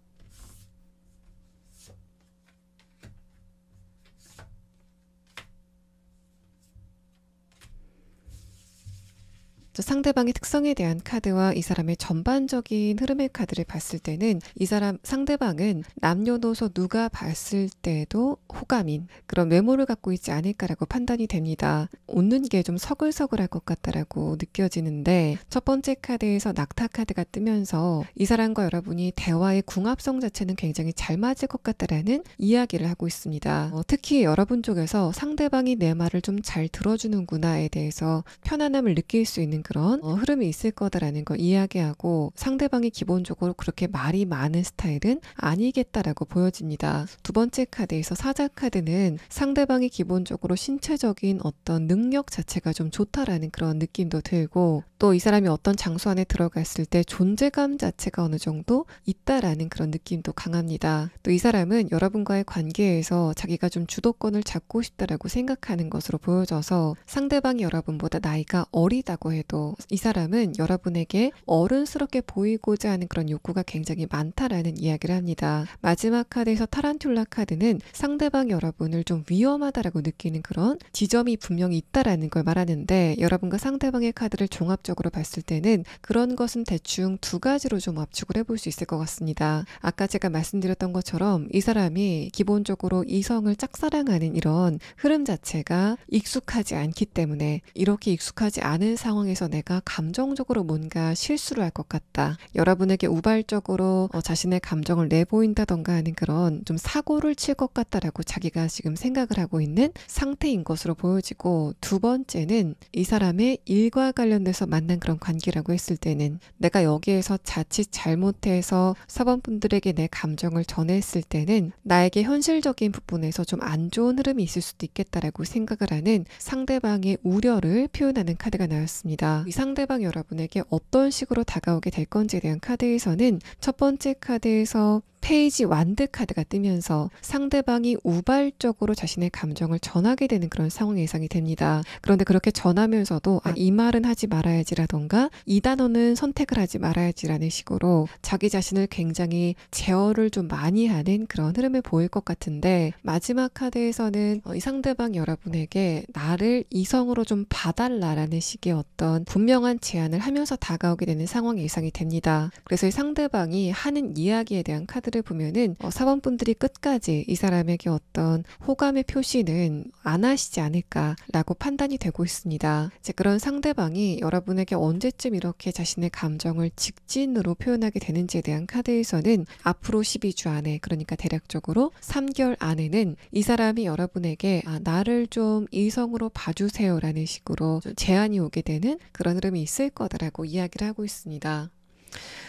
[SPEAKER 1] 상대방의 특성에 대한 카드와 이 사람의 전반적인 흐름의 카드를 봤을 때는 이 사람 상대방은 남녀노소 누가 봤을 때도 호감인 그런 외모를 갖고 있지 않을까라고 판단이 됩니다. 웃는 게 좀 서글서글할 것 같다라고 느껴지는데, 첫 번째 카드에서 낙타 카드가 뜨면서 이 사람과 여러분이 대화의 궁합성 자체는 굉장히 잘 맞을 것 같다라는 이야기를 하고 있습니다. 특히 여러분 쪽에서 상대방이 내 말을 좀 잘 들어주는구나에 대해서 편안함을 느낄 수 있는 그런 흐름이 있을 거다라는 걸 이야기하고 상대방이 기본적으로 그렇게 말이 많은 스타일은 아니겠다라고 보여집니다. 두 번째 카드에서 사자 카드는 상대방이 기본적으로 신체적인 어떤 능력 자체가 좀 좋다라는 그런 느낌도 들고 또 이 사람이 어떤 장소 안에 들어갔을 때 존재감 자체가 어느 정도 있다라는 그런 느낌도 강합니다. 또 이 사람은 여러분과의 관계에서 자기가 좀 주도권을 잡고 싶다라고 생각하는 것으로 보여져서 상대방이 여러분보다 나이가 어리다고 해도 이 사람은 여러분에게 어른스럽게 보이고자 하는 그런 욕구가 굉장히 많다라는 이야기를 합니다. 마지막 카드에서 타란툴라 카드는 상대방 여러분을 좀 위험하다라고 느끼는 그런 지점이 분명히 있다라는 걸 말하는데 여러분과 상대방의 카드를 종합적으로 봤을 때는 그런 것은 대충 두 가지로 좀 압축을 해볼 수 있을 것 같습니다. 아까 제가 말씀드렸던 것처럼 이 사람이 기본적으로 이성을 짝사랑하는 이런 흐름 자체가 익숙하지 않기 때문에 이렇게 익숙하지 않은 상황에서 내가 감정적으로 뭔가 실수를 할 것 같다. 여러분에게 우발적으로 자신의 감정을 내보인다던가 하는 그런 좀 사고를 칠 것 같다라고 자기가 지금 생각을 하고 있는 상태인 것으로 보여지고 두 번째는 이 사람의 일과 관련돼서 만난 그런 관계라고 했을 때는 내가 여기에서 자칫 잘못해서 사원분들에게 내 감정을 전했을 때는 나에게 현실적인 부분에서 좀 안 좋은 흐름이 있을 수도 있겠다라고 생각을 하는 상대방의 우려를 표현하는 카드가 나왔습니다. 이 상대방 여러분에게 어떤 식으로 다가오게 될 건지에 대한 카드에서는 첫 번째 카드에서 페이지 완드 카드가 뜨면서 상대방이 우발적으로 자신의 감정을 전하게 되는 그런 상황이 예상이 됩니다. 그런데 그렇게 전하면서도 이 말은 하지 말아야지라던가 이 단어는 선택을 하지 말아야지라는 식으로 자기 자신을 굉장히 제어를 좀 많이 하는 그런 흐름을 보일 것 같은데 마지막 카드에서는 이 상대방 여러분에게 나를 이성으로 좀 봐달라라는 식의 어떤 분명한 제안을 하면서 다가오게 되는 상황이 예상이 됩니다. 그래서 이 상대방이 하는 이야기에 대한 카드 를 보면은 사원분들이 끝까지 이 사람에게 어떤 호감의 표시는 안 하시지 않을까라고 판단이 되고 있습니다. 그런 상대방이 여러분에게 언제쯤 이렇게 자신의 감정을 직진으로 표현하게 되는지에 대한 카드에서는 앞으로 12주 안에 그러니까 대략적으로 3개월 안에는 이 사람이 여러분에게 나를 좀 이성으로 봐주세요라는 식으로 제안이 오게 되는 그런 흐름이 있을 거다라고 이야기를 하고 있습니다.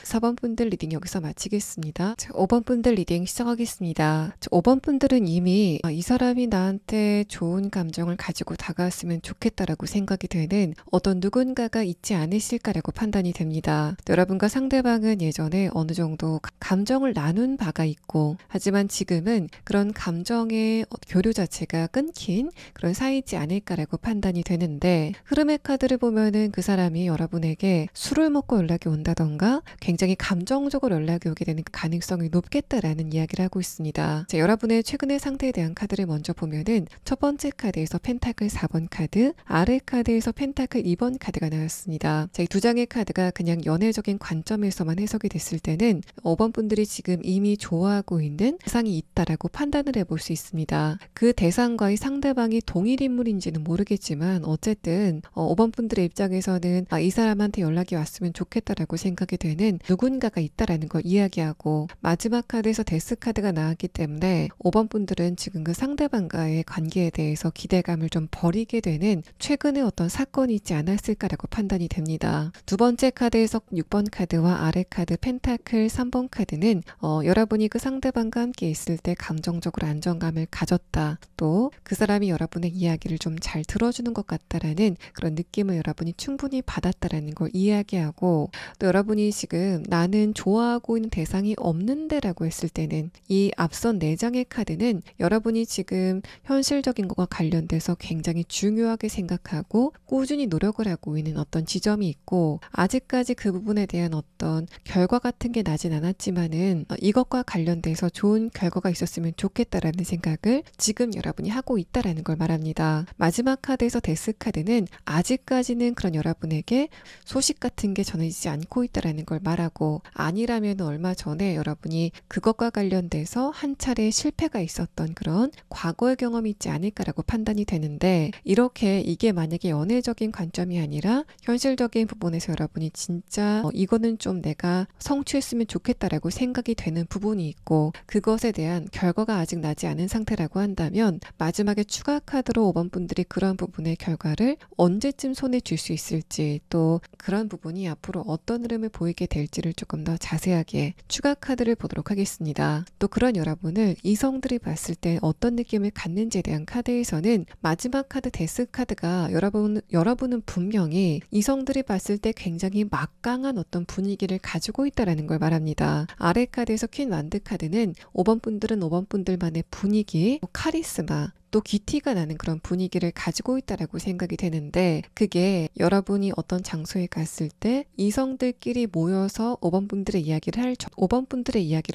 [SPEAKER 1] 4번 분들 리딩 여기서 마치겠습니다. 5번 분들 리딩 시작하겠습니다. 5번 분들은 이미 이 사람이 나한테 좋은 감정을 가지고 다가왔으면 좋겠다라고 생각이 되는 어떤 누군가가 있지 않으실까라고 판단이 됩니다. 여러분과 상대방은 예전에 어느 정도 감정을 나눈 바가 있고 하지만 지금은 그런 감정의 교류 자체가 끊긴 그런 사이지 않을까라고 판단이 되는데 흐름의 카드를 보면은 그 사람이 여러분에게 술을 먹고 연락이 온다던가 굉장히 감정적으로 연락이 오게 되는 가능성이 높겠다라는 이야기를 하고 있습니다. 여러분의 최근의 상태에 대한 카드를 먼저 보면은 첫 번째 카드에서 펜타클 4번 카드, 아래 카드에서 펜타클 2번 카드가 나왔습니다. 이 두 장의 카드가 그냥 연애적인 관점에서만 해석이 됐을 때는 5번 분들이 지금 이미 좋아하고 있는 대상이 있다라고 판단을 해볼 수 있습니다. 그 대상과의 상대방이 동일 인물인지는 모르겠지만 어쨌든 5번 분들의 입장에서는 이 사람한테 연락이 왔으면 좋겠다라고 생각이 되는 누군가가 있다라는 걸 이야기하고 마지막 카드에서 데스 카드가 나왔기 때문에 5번 분들은 지금 그 상대방과의 관계에 대해서 기대감을 좀 버리게 되는 최근에 어떤 사건이 있지 않았을까라고 판단이 됩니다. 두 번째 카드에서 6번 카드와 아래 카드 펜타클 3번 카드는 여러분이 그 상대방과 함께 있을 때 감정적으로 안정감을 가졌다. 또 그 사람이 여러분의 이야기를 좀 잘 들어주는 것 같다라는 그런 느낌을 여러분이 충분히 받았다라는 걸 이야기하고 또 여러분이 지금 나는 좋아하고 있는 대상이 없는데 라고 했을 때는 이 앞선 4장의 카드는 여러분이 지금 현실적인 것과 관련돼서 굉장히 중요하게 생각하고 꾸준히 노력을 하고 있는 어떤 지점이 있고 아직까지 그 부분에 대한 어떤 결과 같은 게 나진 않았지만은 이것과 관련돼서 좋은 결과가 있었으면 좋겠다라는 생각을 지금 여러분이 하고 있다라는 걸 말합니다. 마지막 카드에서 데스 카드는 아직까지는 그런 여러분에게 소식 같은 게 전해지지 않고 있다라는 걸 말합니다. 말하고, 아니라면 얼마 전에 여러분이 그것과 관련돼서 한 차례 실패가 있었던 그런 과거의 경험이 있지 않을까라고 판단이 되는데, 이렇게 이게 만약에 연애적인 관점이 아니라 현실적인 부분에서 여러분이 진짜 이거는 좀 내가 성취했으면 좋겠다라고 생각이 되는 부분이 있고, 그것에 대한 결과가 아직 나지 않은 상태라고 한다면 마지막에 추가 카드로 5번 분들이 그런 부분의 결과를 언제쯤 손에 쥘 수 있을지, 또 그런 부분이 앞으로 어떤 흐름을 보이게 될지를 조금 더 자세하게 추가 카드를 보도록 하겠습니다. 또 그런 여러분을 이성들이 봤을 때 어떤 느낌을 갖는지에 대한 카드에서는 마지막 카드 데스 카드가 여러분은 분명히 이성들이 봤을 때 굉장히 막강한 어떤 분위기를 가지고 있다는 걸 말합니다. 아래 카드에서 퀸 완드 카드는 5번 분들은 5번 분들만의 분위기, 카리스마, 또 기티가 나는 그런 분위기를 가지고 있다라고 생각이 되는데, 그게 여러분이 어떤 장소에 갔을 때 이성들끼리 모여서 5번 분들의 이야기를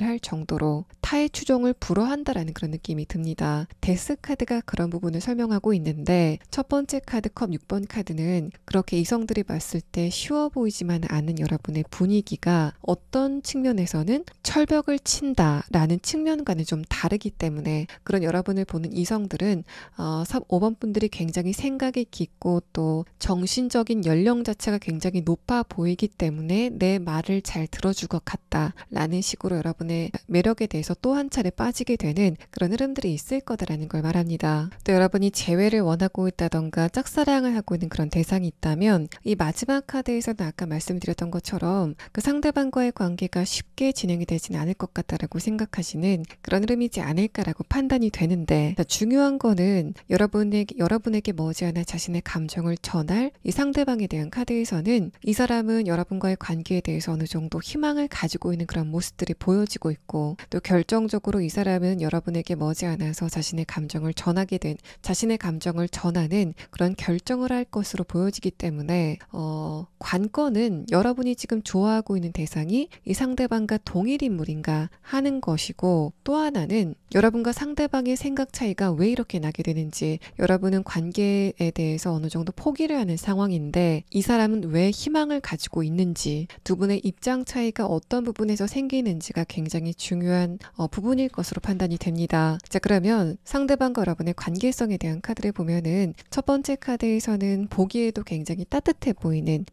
[SPEAKER 1] 할 정도로 타의 추종을 불허한다라는 그런 느낌이 듭니다. 데스 카드가 그런 부분을 설명하고 있는데, 첫 번째 카드 컵 6번 카드는 그렇게 이성들이 봤을 때 쉬워 보이지만 않은 여러분의 분위기가 어떤 측면에서는 철벽을 친다라는 측면과는 좀 다르기 때문에, 그런 여러분을 보는 이성들은 5번 분들이 굉장히 생각이 깊고 또 정신적인 연령 자체가 굉장히 높아 보이기 때문에 내 말을 잘 들어줄 것 같다 라는 식으로 여러분의 매력에 대해서 또 한 차례 빠지게 되는 그런 흐름들이 있을 거다라는 걸 말합니다. 또 여러분이 재회를 원하고 있다던가 짝사랑을 하고 있는 그런 대상이 있다면, 이 마지막 카드에서는 아까 말씀드렸던 것처럼 그 상대방과의 관계가 쉽게 진행이 되지는 않을 것 같다라고 생각하시는 그런 흐름이지 않을까라고 판단이 되는데, 중요한 거는 여러분에게 머지않아 자신의 감정을 전할 이 상대방에 대한 카드에서는 이 사람은 여러분과의 관계에 대해서 어느 정도 희망을 가지고 있는 그런 모습들이 보여지고 있고, 또 결정적으로 이 사람은 여러분에게 머지않아서 자신의 감정을 전하는 그런 결정을 할 것으로 보여지기 때문에 관건은 여러분이 지금 좋아하고 있는 대상이 이 상대방과 동일 인물인가 하는 것이고, 또 하나는 여러분과 상대방의 생각 차이가 왜 이렇게 나게 되는지, 여러분은 관계에 대해서 어느 정도 포기를 하는 상황인데 이 사람은 왜 희망을 가지고 있는지, 두 분의 입장 차이가 어떤 부분에서 생기는지가 굉장히 중요한 부분일 것으로 판단이 됩니다. 자, 그러면 상대방과 여러분의 관계성에 대한 카드를 보면은 첫 번째 카드에서는 보기에도 굉장히 따뜻해 보이는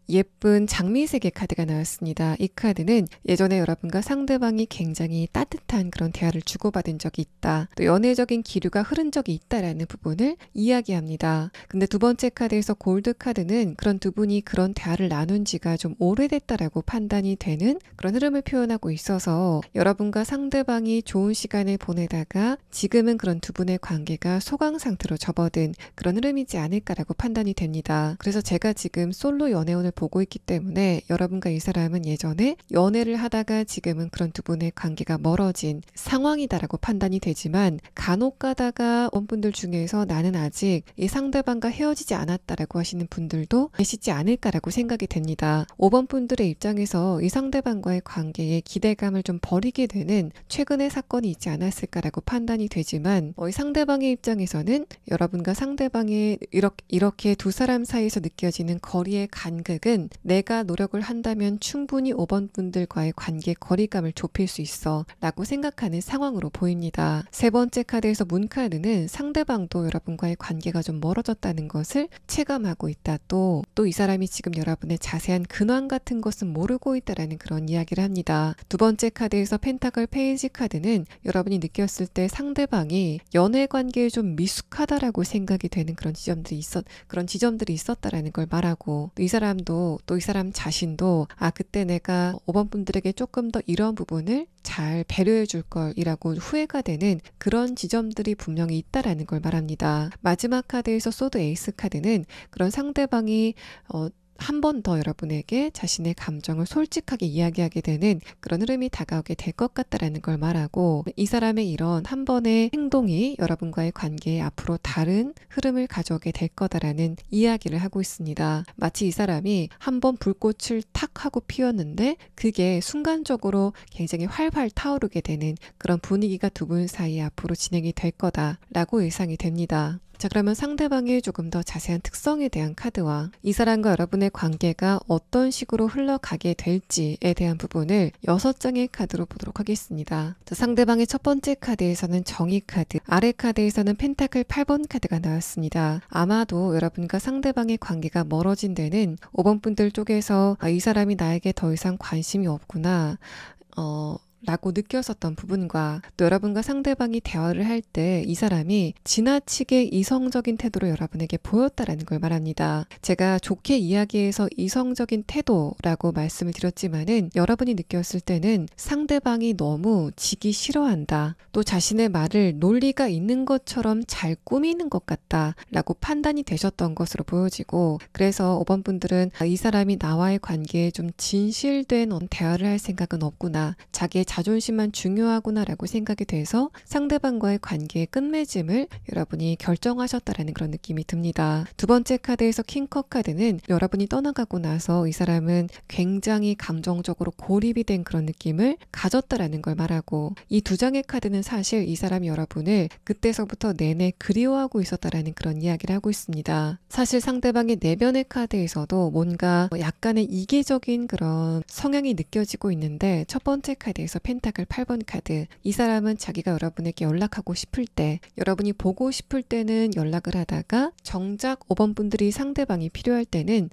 [SPEAKER 1] 예쁜 장미색의 카드가 나왔습니다. 이 카드는 예전에 여러분과 상대방이 굉장히 따뜻한 그런 대화를 주고받은 적이 있다, 또 연애적인 기류가 흐른 적이 있다라는 부분을 이야기합니다. 근데 두 번째 카드에서 골드 카드는 그런 두 분이 그런 대화를 나눈 지가 좀 오래됐다라고 판단이 되는 그런 흐름을 표현하고 있어서, 여러분과 상대방이 좋은 시간을 보내다가 지금은 그런 두 분의 관계가 소강 상태로 접어든 그런 흐름이지 않을까라고 판단이 됩니다. 그래서 제가 지금 솔로 연애운을 보고 있기 때문에 여러분과 이 사람은 예전에 연애를 하다가 지금은 그런 두 분의 관계가 멀어진 상황이다라고 판단이 되지만, 간혹 가다가 원분들 중에서 나는 아직 이 상대방과 헤어지지 않았다라고 하시는 분들도 계시지 않을까라고 생각이 됩니다. 5번 분들의 입장에서 이 상대방과의 관계에 기대감을 좀 버리게 되는 최근의 사건이 있지 않았을까라고 판단이 되지만, 이 상대방의 입장에서는 여러분과 상대방의 이렇게 두 사람 사이에서 느껴지는 거리의 간극은 내가 노력을 한다면 충분히 5번 분들과의 관계 거리감을 좁힐 수 있어 라고 생각하는 상황으로 보입니다. 세 번째 카드에서 문 카드는 상대방도 여러분과의 관계가 좀 멀어졌다는 것을 체감하고 있다, 또 이 사람이 지금 여러분의 자세한 근황 같은 것은 모르고 있다라는 그런 이야기를 합니다. 두 번째 카드에서 펜타클 페이지 카드는 여러분이 느꼈을 때 상대방이 연애 관계에 좀 미숙하다라고 생각이 되는 그런 지점들이 있었다라는 걸 말하고, 또 이 사람 자신도 그때 내가 5번 분들에게 조금 더 이런 부분을 잘 배려해 줄 걸이라고 후회가 되는 그런 지점들이 분명히 있다라는 걸 말합니다. 마지막 카드에서 소드 에이스 카드는 그런 상대방이 한 번 더 여러분에게 자신의 감정을 솔직하게 이야기하게 되는 그런 흐름이 다가오게 될 것 같다라는 걸 말하고, 이 사람의 이런 한 번의 행동이 여러분과의 관계에 앞으로 다른 흐름을 가져오게 될 거다라는 이야기를 하고 있습니다. 마치 이 사람이 한 번 불꽃을 탁 하고 피웠는데 그게 순간적으로 굉장히 활활 타오르게 되는 그런 분위기가 두 분 사이에 앞으로 진행이 될 거다라고 예상이 됩니다. 자, 그러면 상대방의 조금 더 자세한 특성에 대한 카드와 이 사람과 여러분의 관계가 어떤 식으로 흘러가게 될지에 대한 부분을 6장의 카드로 보도록 하겠습니다. 자, 상대방의 첫 번째 카드에서는 정의 카드, 아래 카드에서는 펜타클 8번 카드가 나왔습니다. 아마도 여러분과 상대방의 관계가 멀어진 데는 5번 분들 쪽에서 이 사람이 나에게 더 이상 관심이 없구나, 라고 느꼈었던 부분과 또 여러분과 상대방이 대화를 할 때 이 사람이 지나치게 이성적인 태도로 여러분에게 보였다라는 걸 말합니다. 제가 좋게 이야기해서 이성적인 태도라고 말씀을 드렸지만은 여러분이 느꼈을 때는 상대방이 너무 지기 싫어한다, 또 자신의 말을 논리가 있는 것처럼 잘 꾸미는 것 같다 라고 판단이 되셨던 것으로 보여지고, 그래서 5번 분들은 이 사람이 나와의 관계에 좀 진실된 대화를 할 생각은 없구나, 자기의 자존심만 중요하구나 라고 생각이 돼서 상대방과의 관계의 끝맺음을 여러분이 결정하셨다라는 그런 느낌이 듭니다. 두 번째 카드에서 킹컵 카드는 여러분이 떠나가고 나서 이 사람은 굉장히 감정적으로 고립이 된 그런 느낌을 가졌다라는 걸 말하고, 이 두 장의 카드는 사실 이 사람이 여러분을 그때서부터 내내 그리워하고 있었다라는 그런 이야기를 하고 있습니다. 사실 상대방의 내면의 카드에서도 뭔가 약간의 이계적인 그런 성향이 느껴지고 있는데, 첫 번째 카드에서 펜타클 8번 카드, 이 사람은 자기가 여러분에게 연락하고 싶을 때, 여러분이 보고 싶을 때는 연락을 하다가 정작 5번 분들이 상대방이 필요할 때는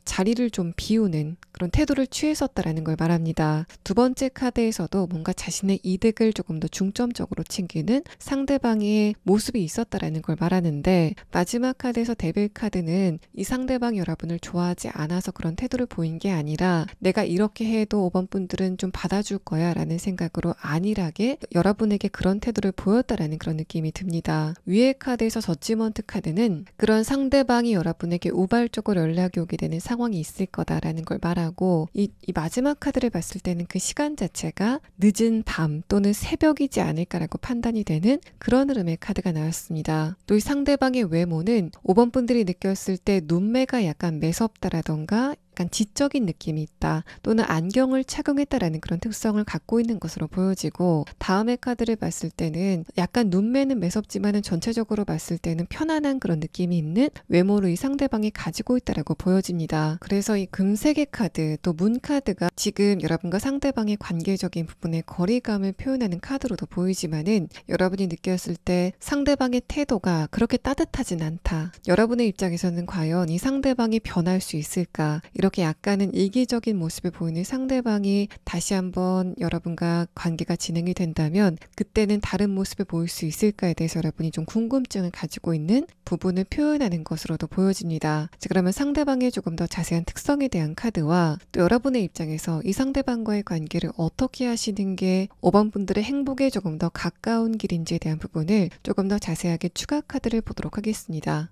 [SPEAKER 1] 자리를 좀 비우는 그런 태도를 취했었다라는 걸 말합니다. 두 번째 카드에서도 뭔가 자신의 이득을 조금 더 중점적으로 챙기는 상대방의 모습이 있었다라는 걸 말하는데, 마지막 카드에서 데빌 카드는 이 상대방이 여러분을 좋아하지 않아서 그런 태도를 보인 게 아니라 내가 이렇게 해도 5번 분들은 좀 받아줄 거야 라는 생각으로 안일하게 여러분에게 그런 태도를 보였다라는 그런 느낌이 듭니다. 위의 카드에서 저지먼트 카드는 그런 상대방이 여러분에게 우발적으로 연락이 오게 되는 상황이 있을 거다라는 걸 말하고, 이 마지막 카드를 봤을 때는 그 시간 자체가 늦은 밤 또는 새벽이지 않을까라고 판단이 되는 그런 흐름의 카드가 나왔습니다. 또 이 상대방의 외모는 5번 분들이 느꼈을 때 눈매가 약간 매섭다라던가 약간 지적인 느낌이 있다, 또는 안경을 착용했다라는 그런 특성을 갖고 있는 것으로 보여지고, 다음의 카드를 봤을 때는 약간 눈매는 매섭지만은 전체적으로 봤을 때는 편안한 그런 느낌이 있는 외모를 이 상대방이 가지고 있다라고 보여집니다. 그래서 이 금색의 카드, 또 문 카드가 지금 여러분과 상대방의 관계적인 부분의 거리감을 표현하는 카드로도 보이지만은, 여러분이 느꼈을 때 상대방의 태도가 그렇게 따뜻하진 않다, 여러분의 입장에서는 과연 이 상대방이 변할 수 있을까, 이렇게 약간은 이기적인 모습을 보이는 상대방이 다시 한번 여러분과 관계가 진행이 된다면 그때는 다른 모습을 보일 수 있을까에 대해서 여러분이 좀 궁금증을 가지고 있는 부분을 표현하는 것으로도 보여집니다. 자, 그러면 상대방의 조금 더 자세한 특성에 대한 카드와 또 여러분의 입장에서 이 상대방과의 관계를 어떻게 하시는 게 5번 분들의 행복에 조금 더 가까운 길인지에 대한 부분을 조금 더 자세하게 추가 카드를 보도록 하겠습니다.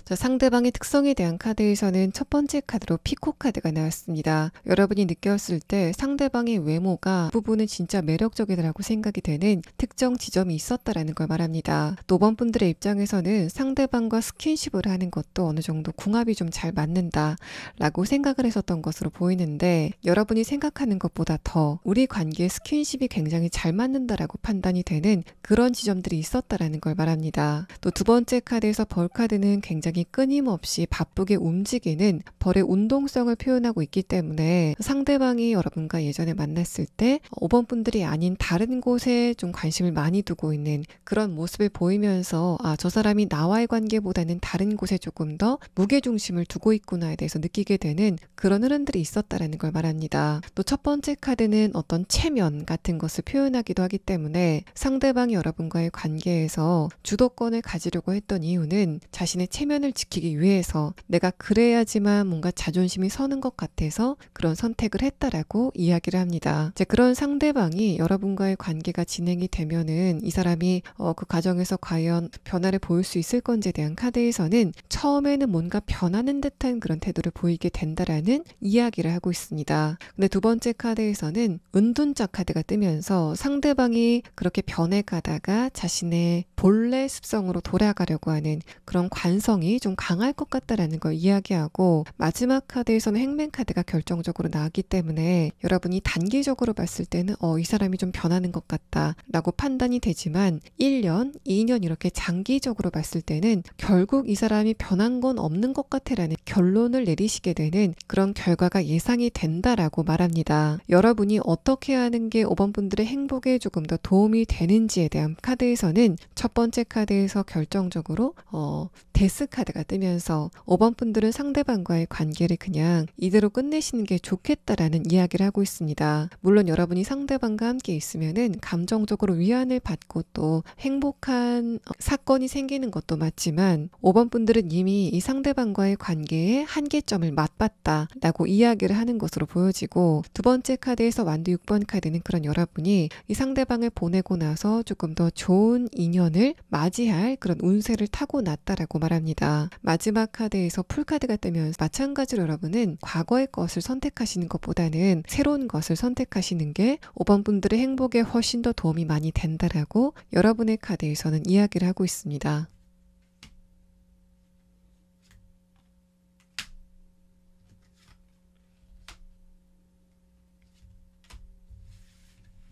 [SPEAKER 1] 자, 상대방의 특성에 대한 카드에서는 첫 번째 카드로 피코 카드가 나왔습니다. 여러분이 느꼈을 때 상대방의 외모가 그 부분은 진짜 매력적이라고 생각이 되는 특정 지점이 있었다라는 걸 말합니다. 또 5번 분들의 입장에서는 상대방과 스킨십을 하는 것도 어느 정도 궁합이 좀 잘 맞는다 라고 생각을 했었던 것으로 보이는데, 여러분이 생각하는 것보다 더 우리 관계에 스킨십이 굉장히 잘 맞는다라고 판단이 되는 그런 지점들이 있었다라는 걸 말합니다. 또 두 번째 카드에서 벌 카드는 굉장히 끊임없이 바쁘게 움직이는 벌의 운동성을 표현하고 있기 때문에 상대방이 여러분과 예전에 만났을 때 5번 분들이 아닌 다른 곳에 좀 관심을 많이 두고 있는 그런 모습을 보이면서 저 사람이 나와의 관계보다는 다른 곳에 조금 더 무게중심을 두고 있구나에 대해서 느끼게 되는 그런 흐름들이 있었다라는 걸 말합니다. 또 첫 번째 카드는 어떤 체면 같은 것을 표현하기도 하기 때문에 상대방이 여러분과의 관계에서 주도권을 가지려고 했던 이유는 자신의 체면을 지키기 위해서 내가 그래야지만 뭔가 자존심이 서는 것 같아서 그런 선택을 했다라고 이야기를 합니다. 이제 그런 상대방이 여러분과의 관계가 진행이 되면은 이 사람이 그 과정에서 과연 변화를 보일 수 있을 건지에 대한 카드에서는 처음에는 뭔가 변하는 듯한 그런 태도를 보이게 된다라는 이야기를 하고 있습니다. 근데 두 번째 카드에서는 은둔자 카드가 뜨면서 상대방이 그렇게 변해가다가 자신의 본래 습성으로 돌아가려고 하는 그런 관성이 느낌이 좀 강할 것 같다라는 걸 이야기하고, 마지막 카드에서는 행맨 카드가 결정적으로 나왔기 때문에 여러분이 단기적으로 봤을 때는 이 사람이 좀 변하는 것 같다 라고 판단이 되지만 1년, 2년 이렇게 장기적으로 봤을 때는 결국 이 사람이 변한 건 없는 것 같아 라는 결론을 내리시게 되는 그런 결과가 예상이 된다라고 말합니다. 여러분이 어떻게 하는 게 5번 분들의 행복에 조금 더 도움이 되는지에 대한 카드에서는 첫 번째 카드에서 결정적으로 데스 카드가 뜨면서 5번 분들은 상대방과의 관계를 그냥 이대로 끝내시는 게 좋겠다라는 이야기를 하고 있습니다. 물론 여러분이 상대방과 함께 있으면은 감정적으로 위안을 받고 또 행복한 사건이 생기는 것도 맞지만 5번 분들은 이미 이 상대방과의 관계의 한계점을 맛봤다라고 이야기를 하는 것으로 보여지고, 두 번째 카드에서 완두 6번 카드는 그런 여러분이 이 상대방을 보내고 나서 조금 더 좋은 인연을 맞이할 그런 운세를 타고났다라고 말합니다. 마지막 카드에서 풀카드가 뜨면서 마찬가지로 여러분은 과거의 것을 선택하시는 것보다는 새로운 것을 선택하시는 게 5번 분들의 행복에 훨씬 더 도움이 많이 된다라고 여러분의 카드에서는 이야기를 하고 있습니다.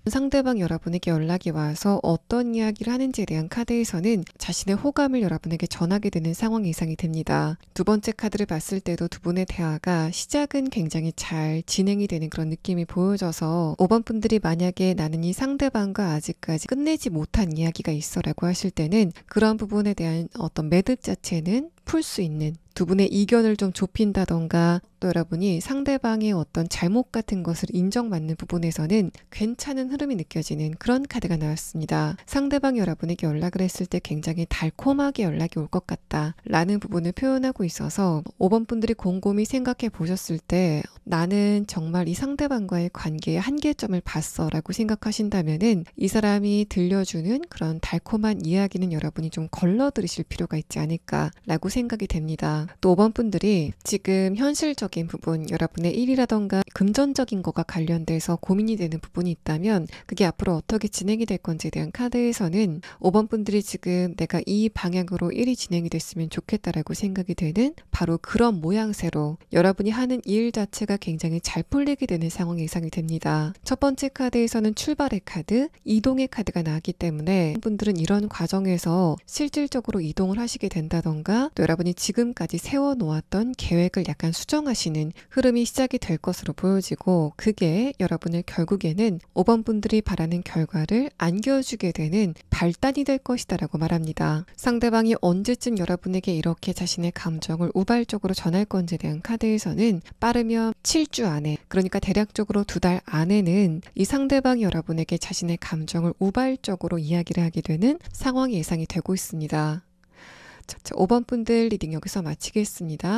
[SPEAKER 1] 상대방 여러분에게 연락이 와서 어떤 이야기를 하는지에 대한 카드에서는 자신의 호감을 여러분에게 전하게 되는 상황이 예상이 됩니다. 두 번째 카드를 봤을 때도 두 분의 대화가 시작은 굉장히 잘 진행이 되는 그런 느낌이 보여져서 5번 분들이 만약에 나는 이 상대방과 아직까지 끝내지 못한 이야기가 있어 라고 하실 때는 그런 부분에 대한 어떤 매듭 자체는 풀 수 있는, 두 분의 이견을 좀 좁힌다던가 또 여러분이 상대방의 어떤 잘못 같은 것을 인정받는 부분에서는 괜찮은 흐름이 느껴지는 그런 카드가 나왔습니다. 상대방이 여러분에게 연락을 했을 때 굉장히 달콤하게 연락이 올 것 같다 라는 부분을 표현하고 있어서 5번 분들이 곰곰이 생각해 보셨을 때 나는 정말 이 상대방과의 관계의 한계점을 봤어 라고 생각하신다면은 이 사람이 들려주는 그런 달콤한 이야기는 여러분이 좀 걸러 들으실 필요가 있지 않을까 라고 생각이 됩니다. 또 5번 분들이 지금 현실적인 부분, 여러분의 일이라던가 금전적인 거가 관련돼서 고민이 되는 부분이 있다면 그게 앞으로 어떻게 진행이 될 건지에 대한 카드에서는 5번 분들이 지금 내가 이 방향으로 일이 진행이 됐으면 좋겠다라고 생각이 되는 바로 그런 모양새로 여러분이 하는 일 자체가 굉장히 잘 풀리게 되는 상황이 예상이 됩니다. 첫 번째 카드에서는 출발의 카드, 이동의 카드가 나왔기 때문에 분들은 이런 과정에서 실질적으로 이동을 하시게 된다던가 또 여러분이 지금까지 세워놓았던 계획을 약간 수정하시는 흐름이 시작이 될 것으로 보여지고, 그게 여러분을 결국에는 5번 분들이 바라는 결과를 안겨주게 되는 발단이 될 것이다 라고 말합니다. 상대방이 언제쯤 여러분에게 이렇게 자신의 감정을 우발적으로 전할 건지에 대한 카드에서는 빠르면 7주 안에, 그러니까 대략적으로 2달 안에는 이 상대방이 여러분에게 자신의 감정을 우발적으로 이야기를 하게 되는 상황이 예상이 되고 있습니다. 자, 5번 분들 리딩 여기서 마치겠습니다.